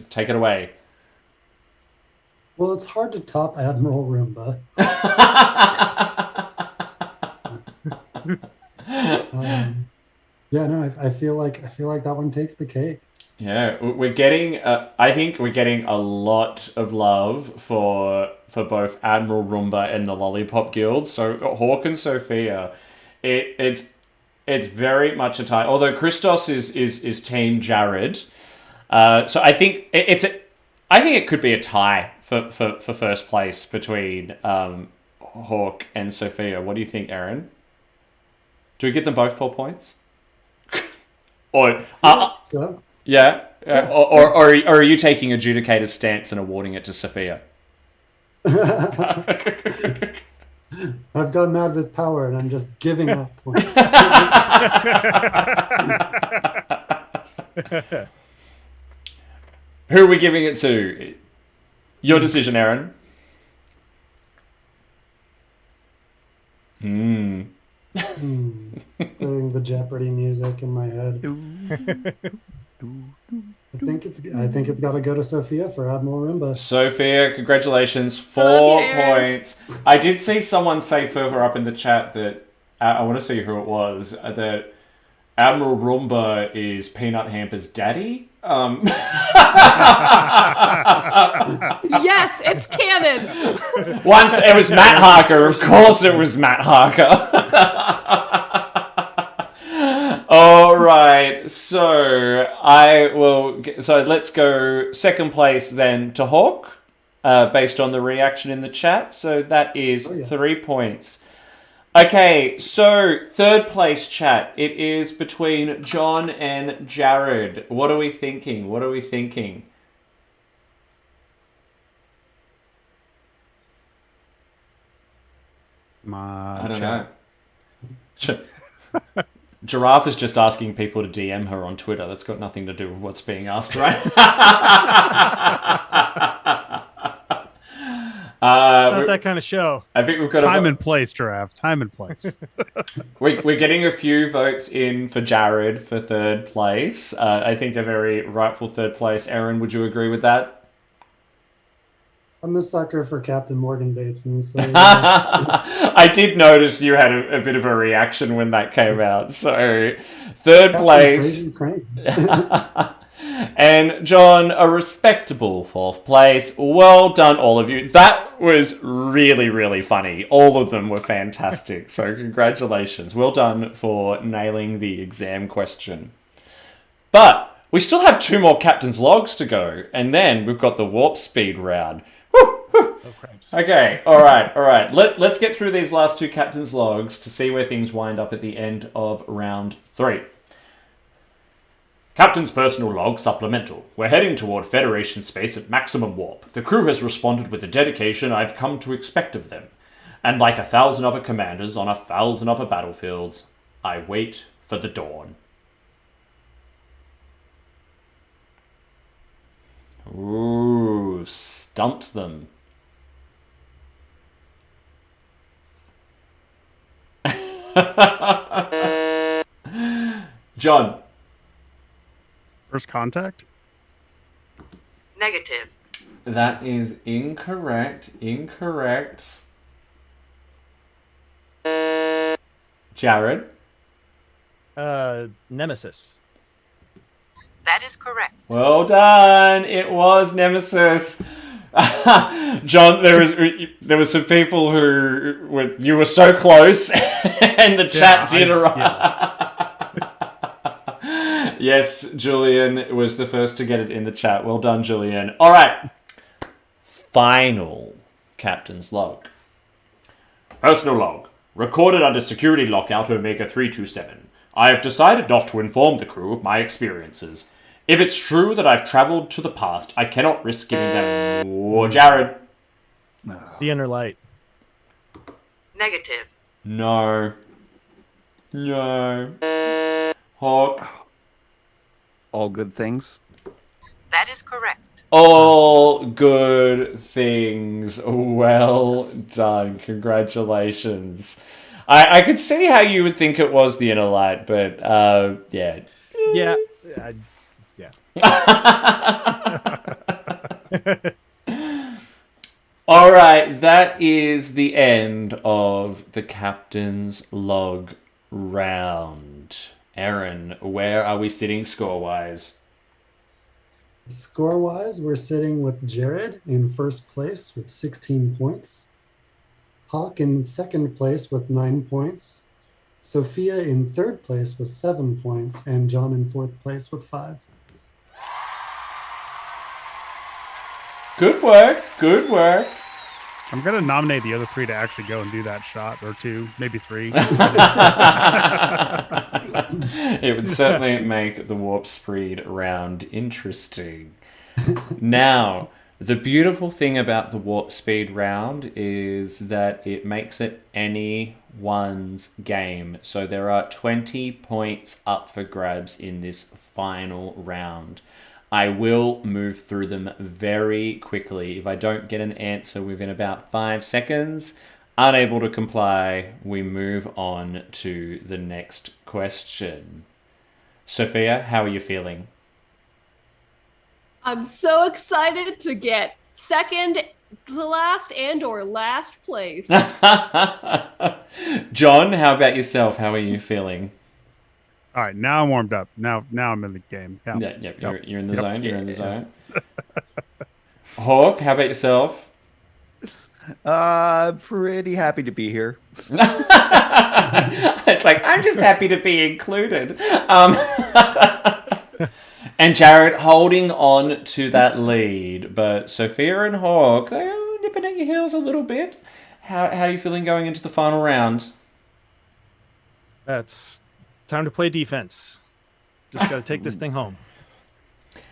Take it away. Well, it's hard to top Admiral Roomba. Yeah, no, I feel like that one takes the cake. Yeah, we're getting. I think we're getting a lot of love for both Admiral Roomba and the Lollipop Guild. So Hawk and Sophia, it's very much a tie. Although Christos is Team Jared, so I think I think it could be a tie for first place between Hawk and Sophia. What do you think, Aaron? Do we give them both 4 points? Or so. Yeah. Or are you taking adjudicator's stance and awarding it to Sophia? I've gone mad with power and I'm just giving up points. Who are we giving it to? Your decision, Aaron. Feeling the Jeopardy music in my head. I I think it's got to go to Sophia for Admiral Rimba. Sophia, congratulations. I love 4 you, Aaron. points. I did see someone say further up in the chat that, I want to see who it was, that Admiral Roomba is Peanut Hamper's daddy. Yes, it's canon. Once it was Matt Harker. Of course it was Matt Harker. All right. So let's go second place then to Hawk, based on the reaction in the chat. So that is 3 points. Okay, so third place chat. It is between John and Jared. What are we thinking? I don't know. Giraffe is just asking people to DM her on Twitter. That's got nothing to do with what's being asked, right? It's not that kind of show. I think we've got time and place, Giraffe. Time and place. We're getting a few votes in for Jared for third place. I think a very rightful third place. Aaron, would you agree with that? I'm a sucker for Captain Morgan Bates, and so I did notice you had a bit of a reaction when that came out. So third place. And John, a respectable fourth place. Well done, all of you. That was really, really funny. All of them were fantastic. So congratulations. Well done for nailing the exam question. But we still have 2 more captain's logs to go. And then we've got the warp speed round. Okay, all right. Let's get through these last 2 captain's logs to see where things wind up at the end of round 3. Captain's personal log supplemental. We're heading toward Federation space at maximum warp. The crew has responded with the dedication I've come to expect of them. And like 1,000 other commanders on 1,000 other battlefields, I wait for the dawn. Ooh, stumped them. John. First contact? Negative. That is incorrect. Jared. Nemesis. That is correct. Well done. It was Nemesis. John, there was some people who you were so close, and the chat did arrive. Yes, Julian was the first to get it in the chat. Well done, Julian. All right. Final captain's log. Personal log. Recorded under security lockout Omega 327. I have decided not to inform the crew of my experiences. If it's true that I've travelled to the past, I cannot risk giving them... Oh, Jared. The Inner Light. Negative. No. Hawk. All good things. That is correct. All good things. Well done. Congratulations. I could see how you would think it was the Inner Light, but yeah. Yeah. All right, that is the end of the captain's log round. Aaron, where are we sitting score-wise? Score-wise, we're sitting with Jared in first place with 16 points. Hawk in second place with 9 points. Sophia in third place with 7 points. And John in fourth place with 5. Good work. I'm going to nominate the other 3 to actually go and do that shot, or 2, maybe 3. It would certainly make the warp speed round interesting. Now, the beautiful thing about the warp speed round is that it makes it anyone's game. So there are 20 points up for grabs in this final round. I will move through them very quickly. If I don't get an answer within about 5 seconds, unable to comply, we move on to the next question. Sophia, how are you feeling? I'm so excited to get second to last and or last place. John, how about yourself? How are you feeling? All right, now I'm warmed up. Now I'm in the game. Yeah, You're in the zone. You're in the zone. Hawk, how about yourself? Pretty happy to be here. It's like, I'm just happy to be included. And Jared holding on to that lead. But Sophia and Hawk, they are nipping at your heels a little bit. How are you feeling going into the final round? That's time to play defense. Just got to take this thing home.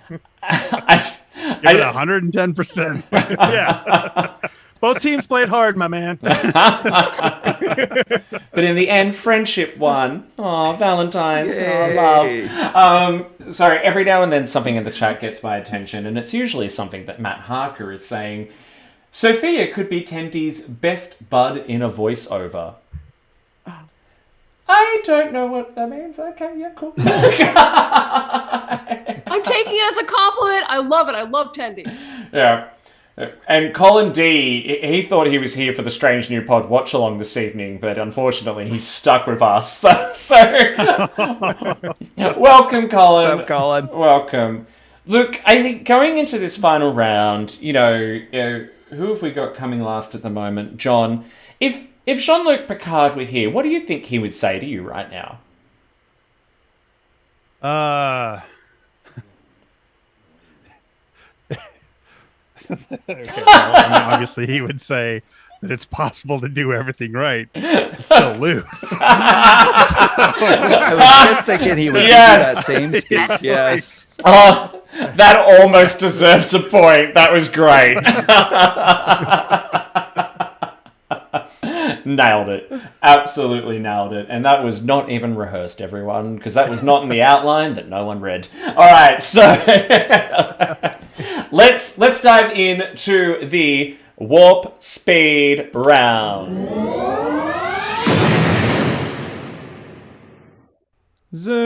Give it 110%. Yeah. Both teams played hard, my man. But in the end, friendship won. Oh, Valentine's. Yay. Oh, love. Sorry, every now and then something in the chat gets my attention, and it's usually something that Matt Harker is saying. Sophia could be Tendy's best bud in a voiceover. I don't know what that means. Okay, yeah, cool. I'm taking it as a compliment. I love it. I love Tendy. Yeah. And Colin D, he thought he was here for the Strange New Pod watch along this evening, but unfortunately he's stuck with us. So welcome, Colin. What's up, Colin? Welcome. Look, I think going into this final round, who have we got coming last at the moment? John, if Jean-Luc Picard were here, what do you think he would say to you right now? Okay, well, obviously he would say that it's possible to do everything right and still lose. I was just thinking he would do that same speech. Yes. Oh, that almost deserves a point. That was great. Nailed it. Absolutely nailed it. And that was not even rehearsed, everyone, because that was not in the outline that no one read. All right, so let's dive into the warp speed round. Zoom.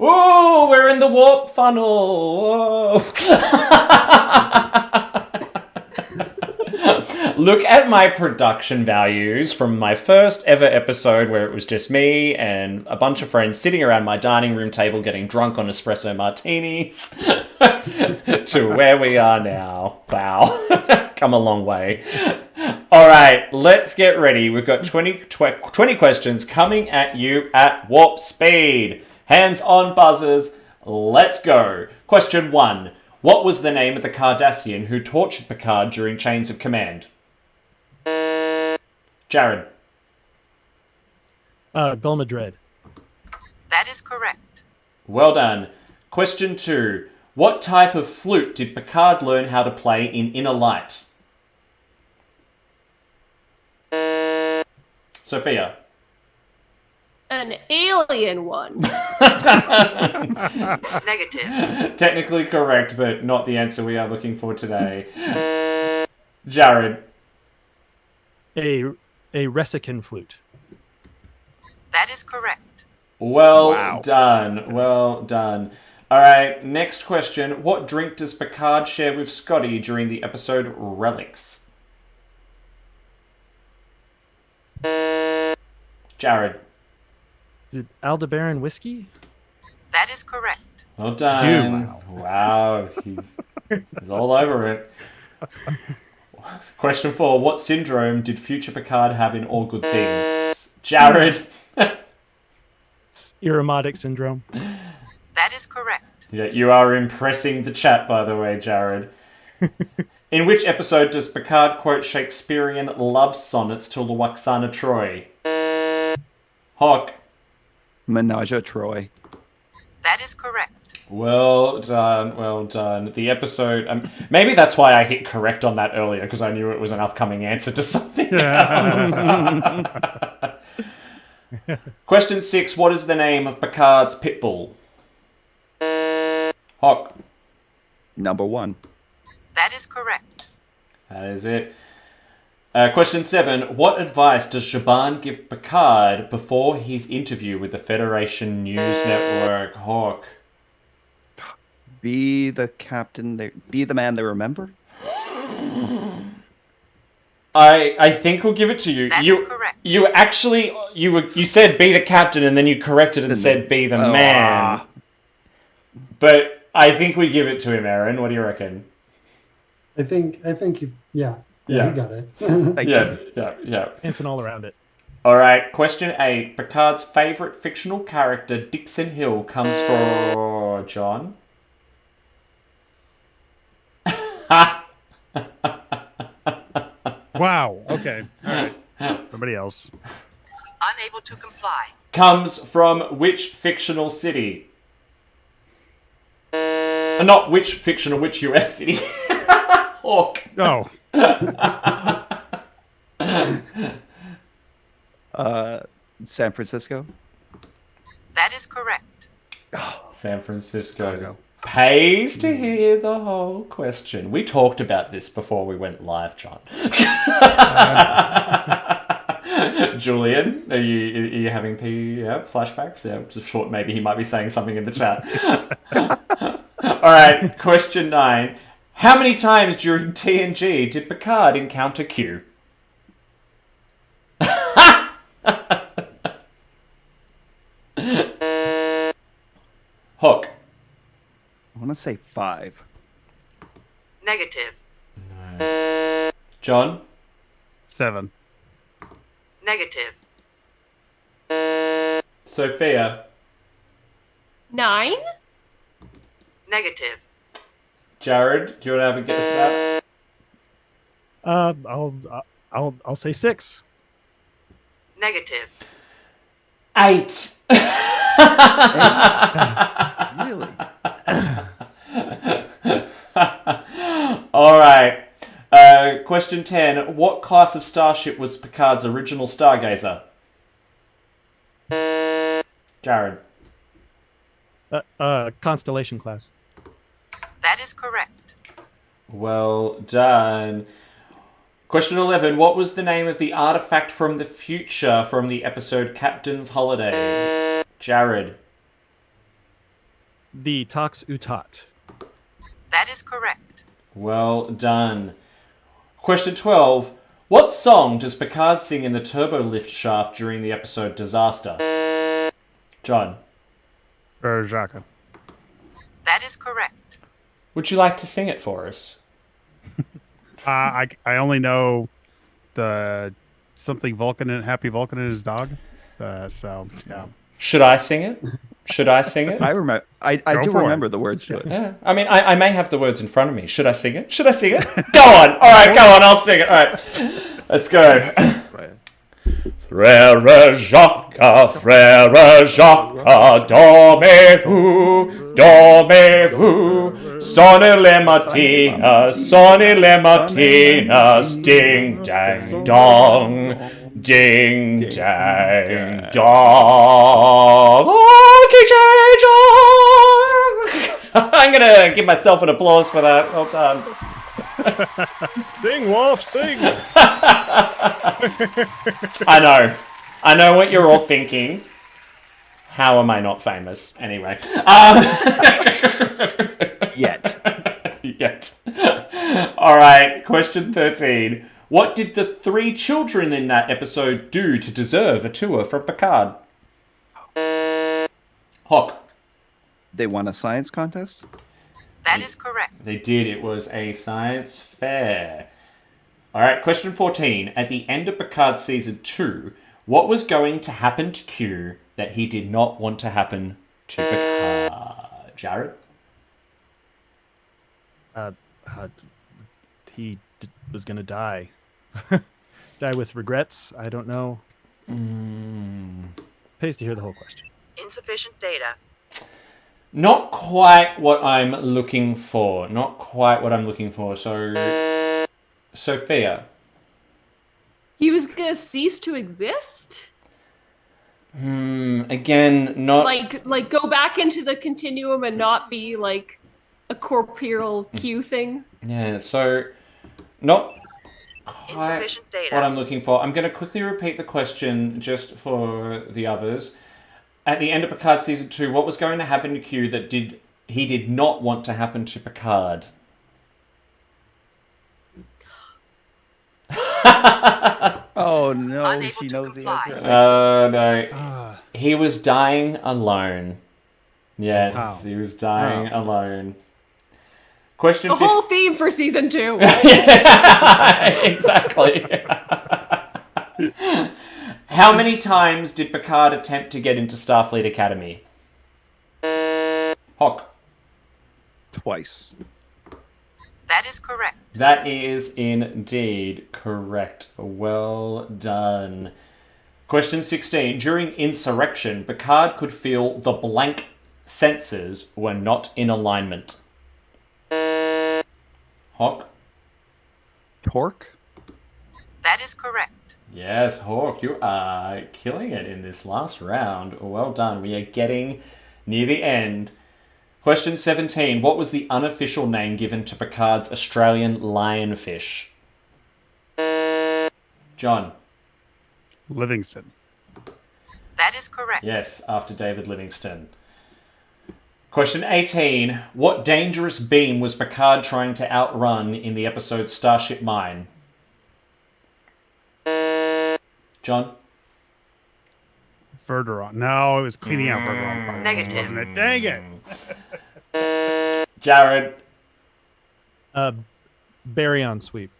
Ooh, we're in the warp funnel. Look at my production values from my first ever episode where it was just me and a bunch of friends sitting around my dining room table getting drunk on espresso martinis to where we are now. Wow. Come a long way. All right, let's get ready. We've got 20 questions coming at you at warp speed. Hands on buzzers. Let's go. Question 1. What was the name of the Cardassian who tortured Picard during Chains of Command? Jared. Belmadred. That is correct. Well done. Question 2. What type of flute did Picard learn how to play in Inner Light? Sophia. An alien one. Negative. Technically correct, but not the answer we are looking for today. Jared. A Resican flute. That is correct. Well done. Well done. All right, next question. What drink does Picard share with Scotty during the episode Relics? Jared. Is it Aldebaran whiskey? That is correct. Well done. Wow. He's all over it. Question 4. What syndrome did future Picard have in All Good Things? Jared. It's Irumodic syndrome. That is correct. Yeah, you are impressing the chat, by the way, Jared. In which episode does Picard quote Shakespearean love sonnets to Lwaxana Troy? Hawk. Menage a Troy. That is correct. Well done, well done. The episode... maybe that's why I hit correct on that earlier, because I knew it was an upcoming answer to something else. Question 6. What is the name of Picard's pit bull? Hawk. Number 1. That is correct. That is it. Question 7. What advice does Shaban give Picard before his interview with the Federation News Network? Hawk. Be the captain. Be the man they remember. I think we'll give it to you. That is correct. You actually you said be the captain and then you corrected and said be the man. But I think we give it to him, Aaron. What do you reckon? I think yeah, you got it. Yeah. Hinting all around it. All right, question 8. Picard's favorite fictional character, Dixon Hill, comes from John. Wow. Okay. All right. Somebody else. Unable to comply. Comes from which fictional city? Not which US city. Hawk. Oh. San Francisco. That is correct. San Francisco. Pays to hear the whole question. We talked about this before we went live, John. Julian, are you having flashbacks? Yeah, just thought maybe he might be saying something in the chat. All right, question 9. How many times during TNG did Picard encounter Q? Hook. I want to say 5. Negative. No. John? 7. Negative. Sophia? 9? Negative. Jared, do you want to have a guess at that? I'll say 6. Negative. 8. Really? All right. Question 10. What class of starship was Picard's original Stargazer? Jared. Constellation class. That is correct. Well done. Question 11. What was the name of the artifact from the future from the episode Captain's Holiday? Jared. The Tox Utat. That is correct. Well done. Question 12. What song does Picard sing in the turbo lift shaft during the episode Disaster? John. Jacques. That is correct. Would you like to sing it for us? I only know the something Vulcan and Happy Vulcan and his dog. So yeah. Should I sing it? I remember. I do remember the words to it. Yeah. I mean, I may have the words in front of me. Should I sing it? Go on. All right, go on. I'll sing it. All right. Let's go. Frère Jacques, dormez-vous, sonnez les matinas, ding, dang, dong, ding, dang, dong. I'm going to give myself an applause for that. Well done. Sing, Wolf, sing! I know what you're all thinking. How am I not famous? Anyway. Yet. All right, question 13. What did the 3 children in that episode do to deserve a tour from Picard? Hawk. They won a science contest? That is correct. They did. It was a science fair. All right, question 14. At the end of Picard Season 2, what was going to happen to Q that he did not want to happen to Picard? Jared? He was going to die. Die with regrets? I don't know. Pays to hear the whole question. Insufficient data. Not quite what I'm looking for. So, Sophia. He was gonna cease to exist? Again, not... Like go back into the continuum and not be, like, a corporeal Q thing? Yeah, so... Not quite Insufficient data. what I'm looking for. I'm going to quickly repeat the question just for the others. At the end of Picard Season 2, what was going to happen to Q that he did not want to happen to Picard? Oh no, Unable she to knows the comply. answer. No. He was dying alone. Yes, Wow. he was dying alone. Question The whole theme for season 2. Exactly. How many times did Picard attempt to get into Starfleet Academy? Hawk. Twice. That is correct. That is indeed correct. Well done. Question 16. During Insurrection, Picard could feel the blank senses were not in alignment. Hawk. Torque. That is correct. Yes, Hawk, you are killing it in this last round. Well done. We are getting near the end. Question 17. What was the unofficial name given to Picard's Australian lionfish? John. Livingston. That is correct. Yes, after David Livingstone. Question 18. What dangerous beam was Picard trying to outrun in the episode Starship Mine? John? Verderon. No, it was cleaning out Verderon. Negative. Wasn't it? Dang it. Jared? Baryon sweep.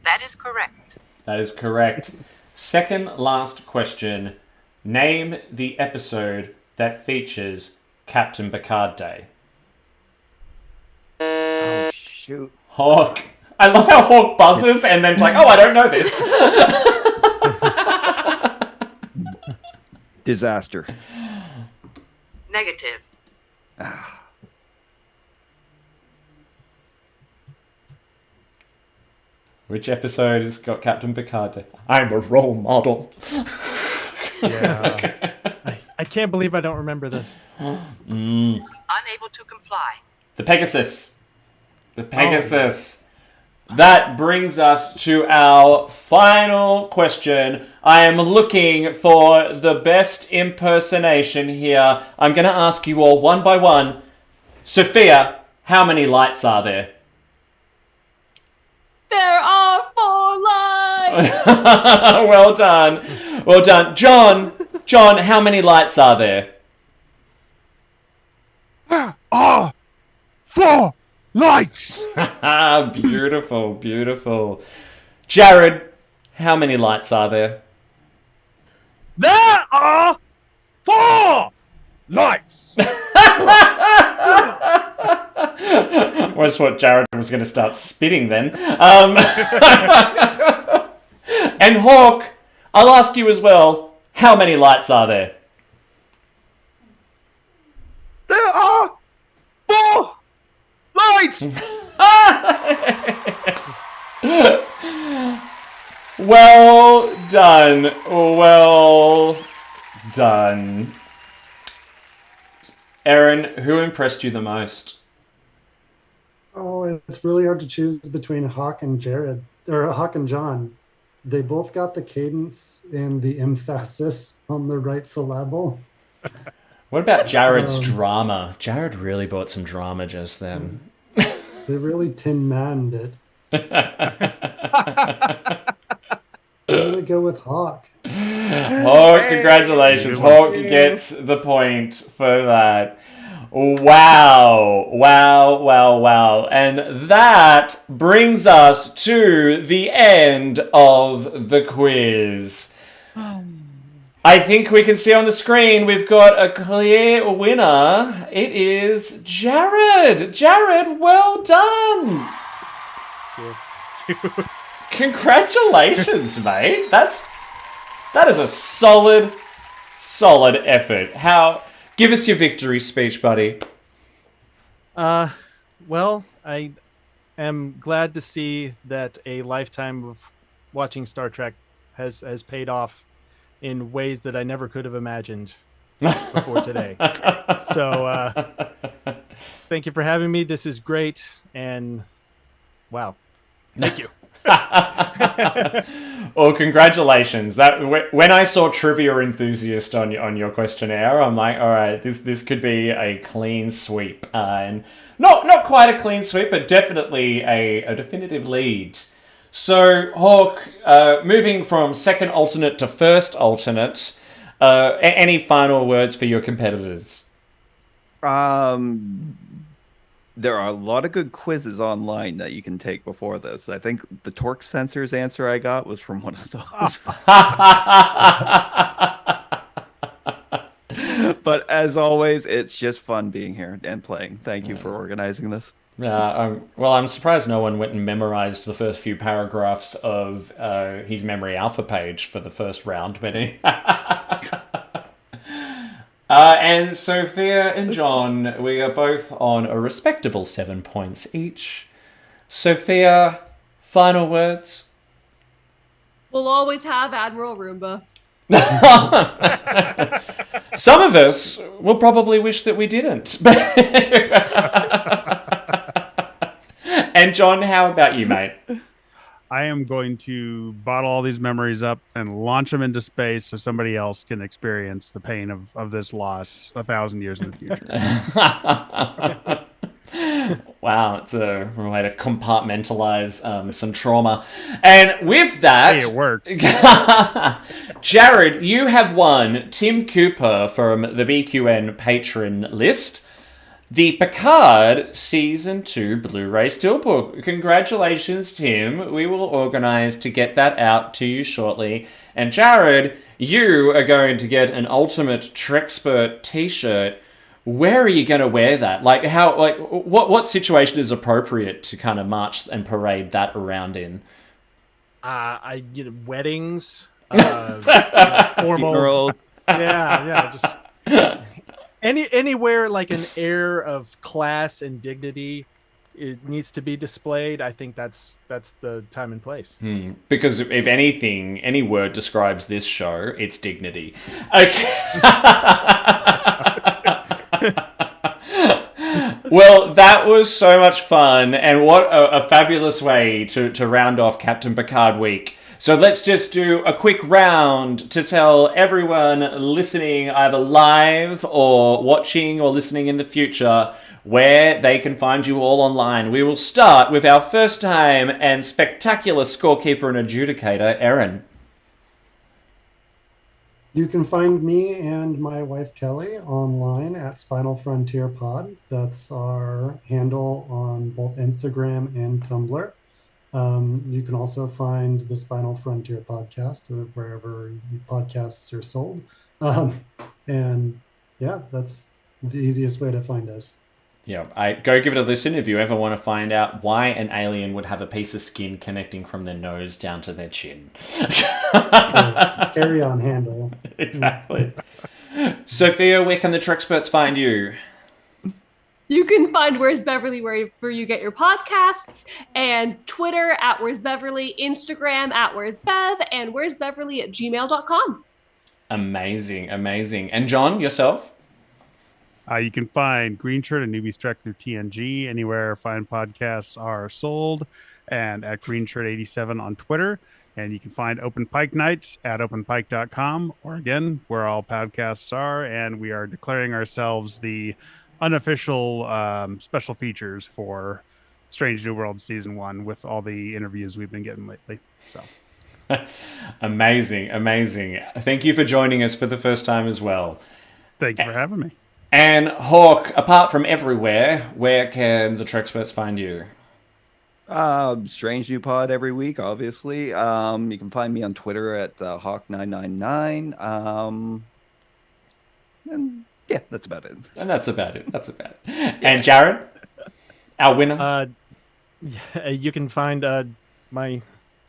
That is correct. That is correct. Second last question. Name the episode that features Captain Picard Day. Oh shoot. Hawk. I love how Hawk buzzes and then like, oh, I don't know this. Disaster. Negative. Which episode has got Captain Picard Day? I'm a role model. Yeah. I can't believe I don't remember this. Unable to comply. The Pegasus. The Pegasus. That brings us to our final question. I am looking for the best impersonation here. I'm going to ask you all one by one. Sophia, how many lights are there? There are 4 lights. Well done. Well done. John, how many lights are there? 4 lights. Beautiful, beautiful. Jared, how many lights are there? There are 4 lights. Was what Jared was going to start spitting then. And Hawk, I'll ask you as well, how many lights are there? There are 4 lights. Well done. Well done. Aaron, who impressed you the most? Oh, it's really hard to choose between Hawk and Jared, or Hawk and John. They both got the cadence and the emphasis on the right syllable. What about Jared's drama? Jared really brought some drama just then. They really tin-manned it. I'm going to go with Hawk. Hawk, congratulations. Hawk gets the point for that. Wow. And that brings us to the end of the quiz. I think we can see on the screen we've got a clear winner. It is Jared. Jared, well done. Congratulations, mate. That is a solid effort. Give us your victory speech, buddy. Well, I am glad to see that a lifetime of watching Star Trek has paid off in ways that I never could have imagined before today. So thank you for having me. This is great. And wow. Thank you. Well, congratulations. When I saw trivia enthusiast on your questionnaire, I'm like, all right, this could be a clean sweep, and not quite a clean sweep, but definitely a definitive lead. So, Hawk, moving from second alternate to first alternate, any final words for your competitors? There are a lot of good quizzes online that you can take before this. I think the torque sensors answer I got was from one of those. But as always, it's just fun being here and playing. Thank you for organizing this. Well, I'm surprised no one went and memorized the first few paragraphs of his memory alpha page for the first round, but and Sophia and John, we are both on a respectable 7 points each. Sophia, final words? We'll always have Admiral Roomba. Some of us will probably wish that we didn't. And John, how about you, mate? I am going to bottle all these memories up and launch them into space so somebody else can experience the pain of this loss 1,000 years in the future. Wow, it's a way to compartmentalize some trauma. And with that... Hey, it works. Jared, you have won Tim Cooper from the BQN patron list, the Picard Season 2 Blu-ray Steelbook. Congratulations, Tim. We will organise to get that out to you shortly. And Jared, you are going to get an Ultimate Trekspert t-shirt. Where are you going to wear that? Like, how? Like, what situation is appropriate to kind of march and parade that around in? Weddings, formal Girls. Yeah, just anywhere like an air of class and dignity it needs to be displayed. I think that's the time and place. Because if anything, any word describes this show, it's dignity. Okay. Well, that was so much fun, and what a fabulous way to round off Captain Picard week. So let's just do a quick round to tell everyone listening, either live or watching or listening in the future, where they can find you all online. We will start with our first time and spectacular scorekeeper and adjudicator, Erin. You can find me and my wife Kelly online at Spinal Frontier Pod. That's our handle on both Instagram and Tumblr. You can also find the Spinal Frontier podcast wherever podcasts are sold. And yeah, that's the easiest way to find us. Yeah, go give it a listen if you ever want to find out why an alien would have a piece of skin connecting from their nose down to their chin. Carry on handle. Exactly. Sophia, where can the Treksperts find you? You can find Where's Beverly wherever you get your podcasts, and Twitter at Where's Beverly, Instagram at Where's Bev, and Where's Beverly at gmail.com. Amazing, amazing. And John, yourself? You can find Green Shirt and Newbies Trek through TNG anywhere fine podcasts are sold, and at Green Shirt 87 on Twitter. And you can find Open Pike Nights at openpike.com, or again, where all podcasts are. And we are declaring ourselves the unofficial special features for Strange New World Season 1 with all the interviews we've been getting lately. So Amazing, amazing. Thank you for joining us for the first time as well. Thank you for having me. And Hawk, apart from everywhere, where can the Treksperts find you? Strange New Pod every week, obviously. You can find me on Twitter at Hawk999. And yeah, that's about it. And that's about it. Yeah. And Jared, our winner? You can find my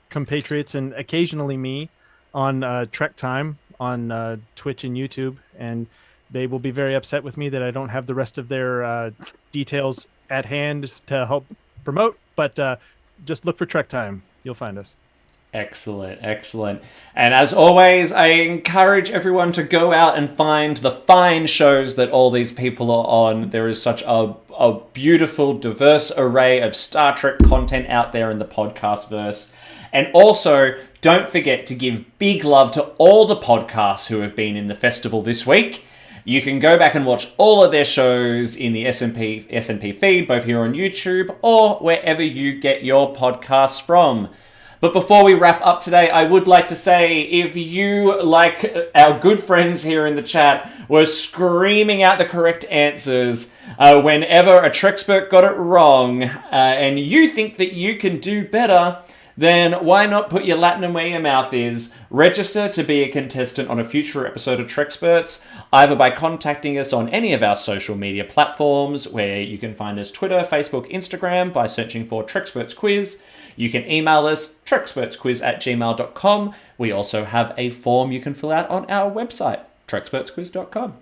compatriots and occasionally me on Trek Time on Twitch and YouTube, and they will be very upset with me that I don't have the rest of their details at hand to help promote, but just look for Trek Time. You'll find us. Excellent, excellent. And as always, I encourage everyone to go out and find the fine shows that all these people are on. There is such a beautiful, diverse array of Star Trek content out there in the podcast verse. And also, don't forget to give big love to all the podcasts who have been in the festival this week. You can go back and watch all of their shows in the SNP feed, both here on YouTube or wherever you get your podcasts from. But before we wrap up today, I would like to say, if you, like our good friends here in the chat, were screaming out the correct answers whenever a Trekspert got it wrong, and you think that you can do better, then why not put your Latinum where your mouth is? Register to be a contestant on a future episode of Treksperts, either by contacting us on any of our social media platforms, where you can find us Twitter, Facebook, Instagram, by searching for Treksperts Quiz. You can email us, trekspertsquiz@gmail.com. We also have a form you can fill out on our website, trekspertsquiz.com.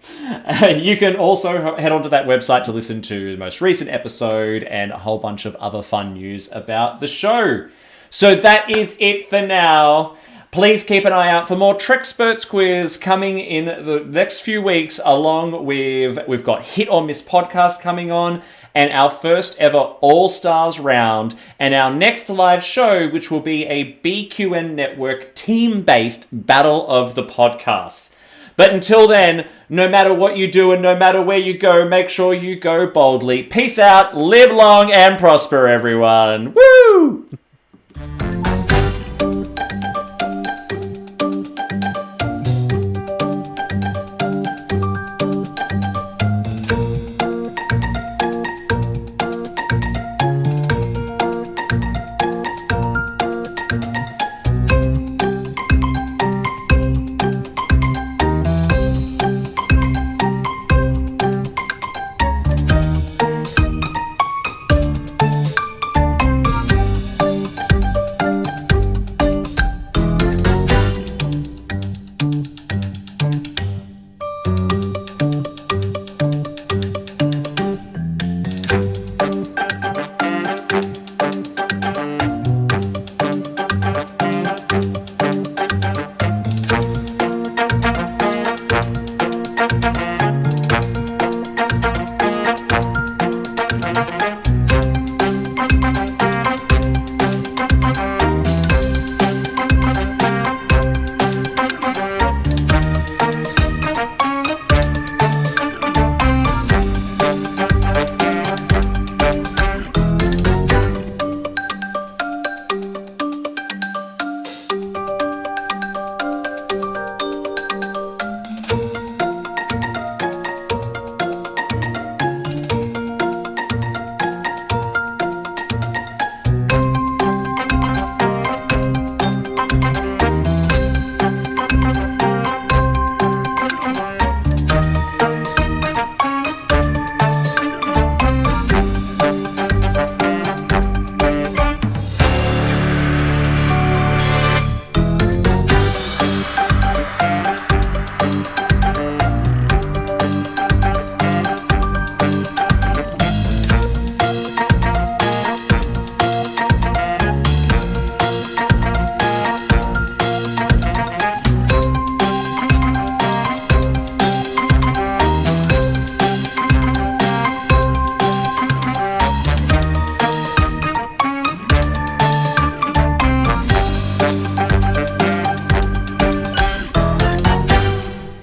You can also head onto that website to listen to the most recent episode and a whole bunch of other fun news about the show. So that is it for now. Please keep an eye out for more Treksperts Quiz coming in the next few weeks, along with, we've got Hit or Miss podcast coming on, and our first ever All-Stars round, and our next live show, which will be a BQN Network team-based Battle of the Podcasts. But until then, no matter what you do and no matter where you go, make sure you go boldly. Peace out, live long and prosper, everyone. Woo!